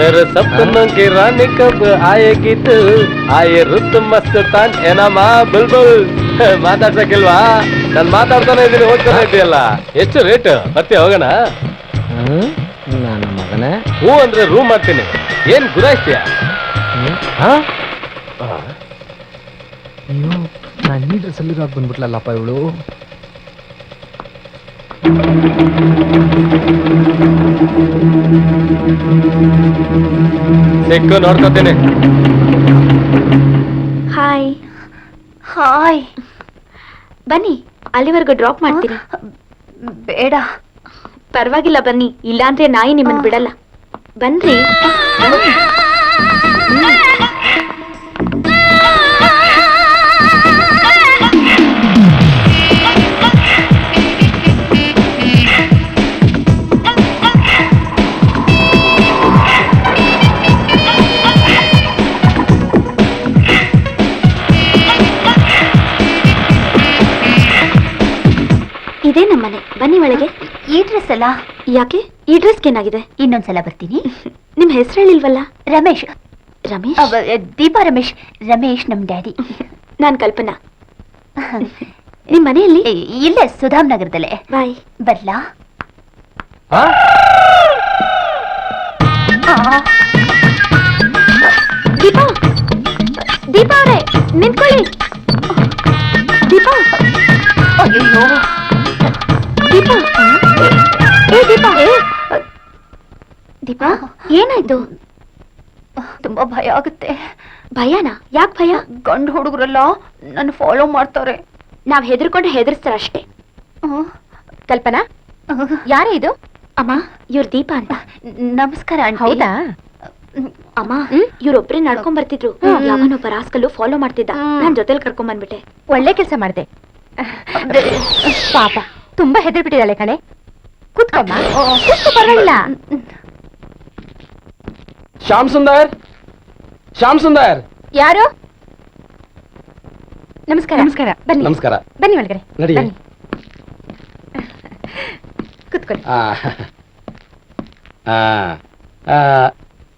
मेरे सपनों की रानी कब आएगी तू, आए रुत मस्तान ಏನಮ್ಮ ಬುಲ್ಬುಲ್. ಮಾತಾಡ್ಸಕ್ಕಿಲ್ವಾ? ನಾನು ಮಾತಾಡ್ತಾನೆ ಇದ್ದೀನಿ, ಹೋಗ್ತಾನೆ ಇದೆಯಲ್ಲ. ಎಷ್ಟು ರೇಟ್? ಮತ್ತೆ ಹೋಗೋಣ. ನನ್ನ ಮಗನೇ, ಹೂ ಅಂದ್ರೆ ರೂಮ್ ಮಾಡ್ತೀನಿ. ಏನ್ ಗುರಾಯಿಸ್ತೀಯ? ಅಯ್ಯೋ, ನಾನು ಈ ಡ್ರೆಸ್ಸಲ್ಲಿ ಬಂದ್ಬಿಟ್ಲಲ್ಲಪ್ಪ ಇವಳು. ಸಿಕ್ಕು ನೋಡ್ಕೊತೀನಿ. ಹಾಯ್ ಹಾಯ್, ಬನ್ನಿ, ಅಲ್ಲಿವರೆಗೂ ಡ್ರಾಪ್ ಮಾಡ್ತೀರಾ? ಬೇಡ, ಪರವಾಗಿಲ್ಲ ಬನ್ನಿ, ಇಲ್ಲಾಂದ್ರೆ ನಾಯಿ ನಿಮ್ಮನ್ನು ಬಿಡಲ್ಲ. ಬನ್ರಿ. ಇದೇ ನಮ್ಮನೆ, ಬನ್ನಿ ಒಳಗೆ. ಈ ಡ್ರೆಸ್ ಅಲ್ಲ? ಯಾಕೆ? ಈ ಡ್ರೆಸ್ಗೆ ಏನಾಗಿದೆ? ಇನ್ನೊಂದ್ಸಲ ಬರ್ತೀನಿ. ನಿಮ್ ಹೆಸರು ಹೇಳಿಲ್ವಲ್ಲ? ರಮೇಶ್. ರಮೇಶ್? ದೀಪಾ ರಮೇಶ್. ರಮೇಶ್ ನಮ್ ಡ್ಯಾಡಿ. ನಾನ್ ಕಲ್ಪನಾ. ನಿಮ್ ಮನೆಯಲ್ಲಿ? ಇಲ್ಲೇ ಸುಧಾಮ್ ನಗರದಲ್ಲೇ. ಬಾಯ್. ಬರ್ಲಾ? ದೀಪಾ, ದೀಪಾ ಅವರೇ ನಿಂತ್ಕೊಳ್ಳಿ. ದೀಪಾ, ಅಯ್ಯೋ ದೀಪಾ, ದೀಪಾ, ದೀಪಾ ಏನಾಯ್ತು? ತುಂಬಾ ಭಯ ಆಗುತ್ತೆ. ಭಯನಾ? ಯಾಕೆ ಭಯ? ಗಂಡು ಹುಡುಗರೆಲ್ಲ ನನ್ನ ಫಾಲೋ ಮಾಡ್ತಾರೆ. ನಾವ್ ಹೆದರ್ಕೊಂಡ್ರೆ ಹೆದರ್ಸ್ತಾರ ಅಷ್ಟೇ. ಕಲ್ಪನಾ, ಯಾರೇ ಇದು? ಅಮ್ಮ, ಇವ್ರ ದೀಪಾ ಅಂತ. ನಮಸ್ಕಾರ. ಹೌದಾ ಅಮ್ಮ, ಇವ್ರೊಬ್ರೇ ನಡ್ಕೊಂಡ್ ಬರ್ತಿದ್ರು. ಯಾವನೊಬ್ಬ ರಾಸ್ಕಲ್ಲು ಫಾಲೋ ಮಾಡ್ತಿದ್ದ. ನಾನ್ ಜೊತೆಲಿ ಕರ್ಕೊಂಡ್ ಬಂದ್ಬಿಟ್ಟೆ. ಒಳ್ಳೆ ಕೆಲಸ ಮಾಡ್ದೆ. ಪಾಪ ತುಂಬಾ ಹೆದರ್ ಬಿಟ್ಟಿದ್ದಾಳೆ ಕಣೆ. ಕೂತ್ಕೊಮ್ಮ. ಪರವಾಗಿಲ್ಲ. ಶ್ಯಾಮ್ ಸುಂದರ್, ಶ್ಯಾಮ್ ಸುಂದರ್. ಯಾರು? ನಮಸ್ಕಾರ. ನಮಸ್ಕಾರ. ಬನ್ನಿ. ನಮಸ್ಕಾರ. ಬನ್ನಿ ಒಳಗಡೆ. ನಡಿ. ಬನ್ನಿ. ಕೂತ್ಕೊಳ್ಳಿ.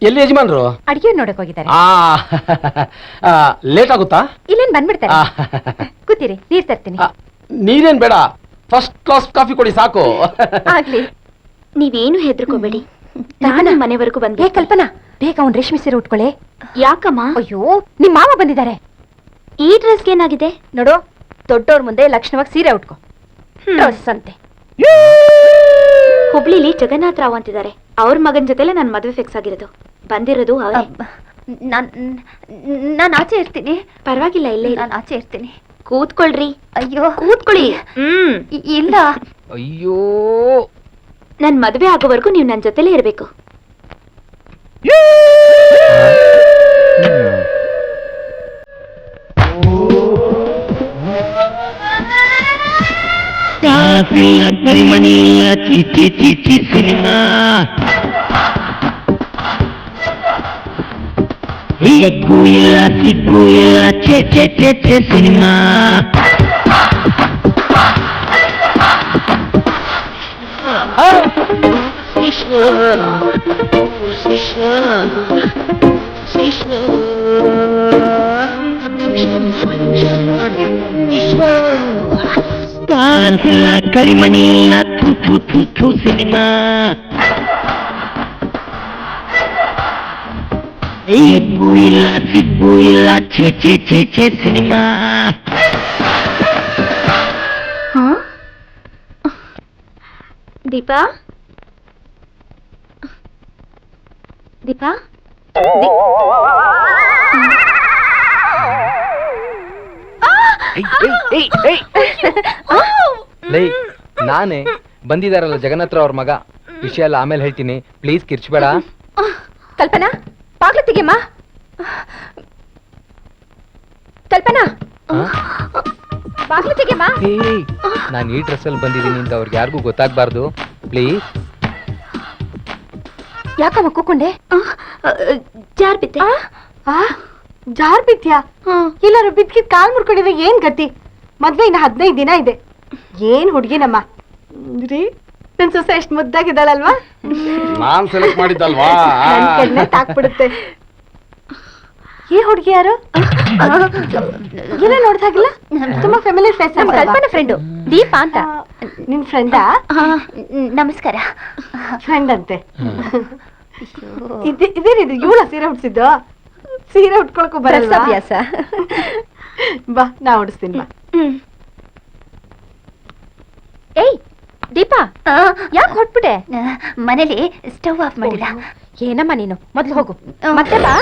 ಎಲ್ಲಿ ಯಜಮಾನ್ರು? ಅಡಿಗೆ ನೋಡಕ್ ಹೋಗಿದ್ದಾರೆ. ಲೇಟ್ ಆಗುತ್ತಾ? ಇಲ್ಲೇನ್ ಬಂದ್ಬಿಡ್ತಾರೆ. ಕೂತೀರಿ, ನೀರ್ ತರ್ತೀನಿ. ನೀರೇನ್ ಬೇಡ, ಫಸ್ಟ್ ಕ್ಲಾಸ್ ಕಾಫಿ ಕೊಡಿ ಸಾಕು. ಆಗ್ಲಿ. ನೀವೇನು ಹೆದರ್ಕೋಬೇಡಿ, ನಾನು ಮನೆವರೆಗೂ ಬಂದೆ. ಕಲ್ಪನಾ, ಬೇಗ ಅವ್ನ್ ರೇಷ್ಮೆ ಸೀರೆ ಉಟ್ಕೊಳ್ಳಿ. ಯಾಕಮ್ಮ? ಅಯ್ಯೋ, ನಿಮ್ ಮಾವ ಬಂದಿದ್ದಾರೆ. ಈ ಡ್ರೆಸ್ಗೆ ಏನಾಗಿದೆ? ನೋಡು, ದೊಡ್ಡವ್ರ ಮುಂದೆ ಲಕ್ಷಣವಾಗಿ ಸೀರೆ ಉಟ್ಕೋ. ಡ್ರೆಸ್ ಅಂತೆ. ಹುಬ್ಳಿಲಿ ಜಗನ್ನಾಥ್ ರಾವ್ ಅಂತಿದ್ದಾರೆ. ಅವ್ರ ಮಗನ್ ಜೊತೆಲೆ ನನ್ ಮದುವೆ ಫಿಕ್ಸ್ ಆಗಿರೋದು. ಬಂದಿರೋದು ಅವರೇ. ನಾನು ಆಚೆ ಇರ್ತೀನಿ. ಪರವಾಗಿಲ್ಲ, ಇಲ್ಲೇ ನಾನು ಆಚೆ ಇರ್ತೀನಿ. ಕೂತ್ಕೊಳ್ರಿ. ಅಯ್ಯೋ, ಕೂತ್ಕೊಳ್ಳಿ. ಇಲ್ಲ. ಅಯ್ಯೋ, ನನ್ ಮದುವೆ ಆಗೋವರೆಗೂ ನೀವು ನನ್ನ ಜೊತೆಲೇ ಇರಬೇಕು. ಸಿನಿಮಾ ಕರಿಮಣಿ ಸಿನಿಮಾ ಎಗ್ಗು ಇಲ್ಲ ಸಿಗ್ಗು ಇಲ್ಲ ಛೆ ಛೆ ಛೆ ಛೆ ಸಿನಿಮಾ. ದೀಪಾ, ದೀಪಾ, ಲೈ, ನಾನೇ ಬಂದಿದಾರಲ್ಲ ಜಗನ್ನಾಥ್ ಅವ್ರ ಮಗ. ವಿಷಯ ಎಲ್ಲ ಆಮೇಲೆ ಹೇಳ್ತೀನಿ, ಪ್ಲೀಸ್ ಕಿರ್ಚ್ಬೇಡ. ಕಲ್ಪನಾ, ಬಾಗ್ಲು ತೆಗೆಯಮ್ಮ. ಕಲ್ಪನಾ, ಬಾಗ್ಲು ತೆಗೆಯಮ್ಮ. ನಾನು ಈ ಡ್ರೆಸ್ ಅಲ್ಲಿ ಬಂದಿದ್ದೀನಿ ಅಂತ ಅವ್ರಿಗೆ ಯಾರಿಗೂ ಗೊತ್ತಾಗ್ಬಾರ್ದು, ಪ್ಲೀಸ್. ಯಾಕಮ್ಮ ಕೂಕೊಂಡೆ? ಜಾರ್ ಬಿದ್ದೆ. ಜಾರ್ ಬಿದ್ಯಾ? ಎಲ್ಲಾರು ಬಿದ್ಕಿದ್ ಕಾಲ್ ಮುರ್ಕೊಂಡಿದ್ರೆ ಏನ್ ಗತಿ? ಮದ್ವೆ ಇನ್ನ 15 ದಿನ ಇದೆ. ಏನ್ ಹುಡ್ಗಿನಮ್ಮ ರೀ, ನನ್ ಸೊಸೆ ಎಷ್ಟ್ ಮುದ್ದಾಗಿದ್ದಾಳಲ್ವಾ? ನಾನ್ ಸೆಲೆಕ್ಟ್ ಮಾಡಿದ್ದಲ್ವಾ? ನನ್ ಕಣ್ಣೆ ತಾಕ್ಬಿಡುತ್ತೆ. ಈ ಹುಡ್ಗಿ ಯಾರು? ಏನೇ ನೋಡ್ದಾಗಿಲ್ಲ, ತುಂಬಾ ಫ್ಯಾಮಿಲಿ ಫೇಸ್. ಕಲ್ಪನಾ ಫ್ರೆಂಡು, ದೀಪಾ ಅಂತ. ನಿನ್ ಫ್ರೆಂಡಾ? ನಮಸ್ಕಾರ. ಫ್ರೆಂಡ್ ಅಂತೆ. ಇದೇನಿದು, ಇವಳ ಸೀರೆ ಉಡ್ಸಿದ್ದು? ಸೀರೆ ಉಟ್ಕೊಳಕ್ಕೂ ಬರಲ್ಲ. ಅಭ್ಯಾಸ. ಬಾ, ನಾ ಉಡಿಸ್ತೀನಿ ಬಾ. ಏಯ್ ದೀಪಾ, ಯಾಕೆ ಹೊಟ್ಬಿಟ್ಟೆ? ಮನೇಲಿ ಸ್ಟವ್ ಆಫ್ ಮಾಡಿಲ್ಲ. ಏನಮ್ಮ ನೀನು, ಮೊದ್ಲು ಹೋಗು. ಮತ್ತೆ ಬಾ.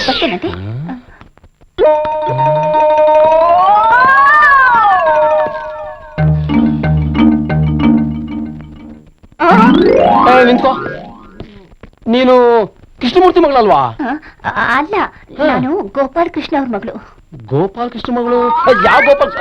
ಬರ್ತೇನಂತೆ. ನಿಂತ್ಕೋ. ನೀನು ಕೃಷ್ಣಮೂರ್ತಿ ಮಗಳಲ್ವಾ? ಅಲ್ಲ, ನಾನು ಗೋಪಾಲ್ ಕೃಷ್ಣ ಅವ್ರ ಮಗಳು. ಗೋಪಾಲ್ ಕೃಷ್ಣ ಮಗಳು? ಯಾವ ಗೋಪಾಲ್?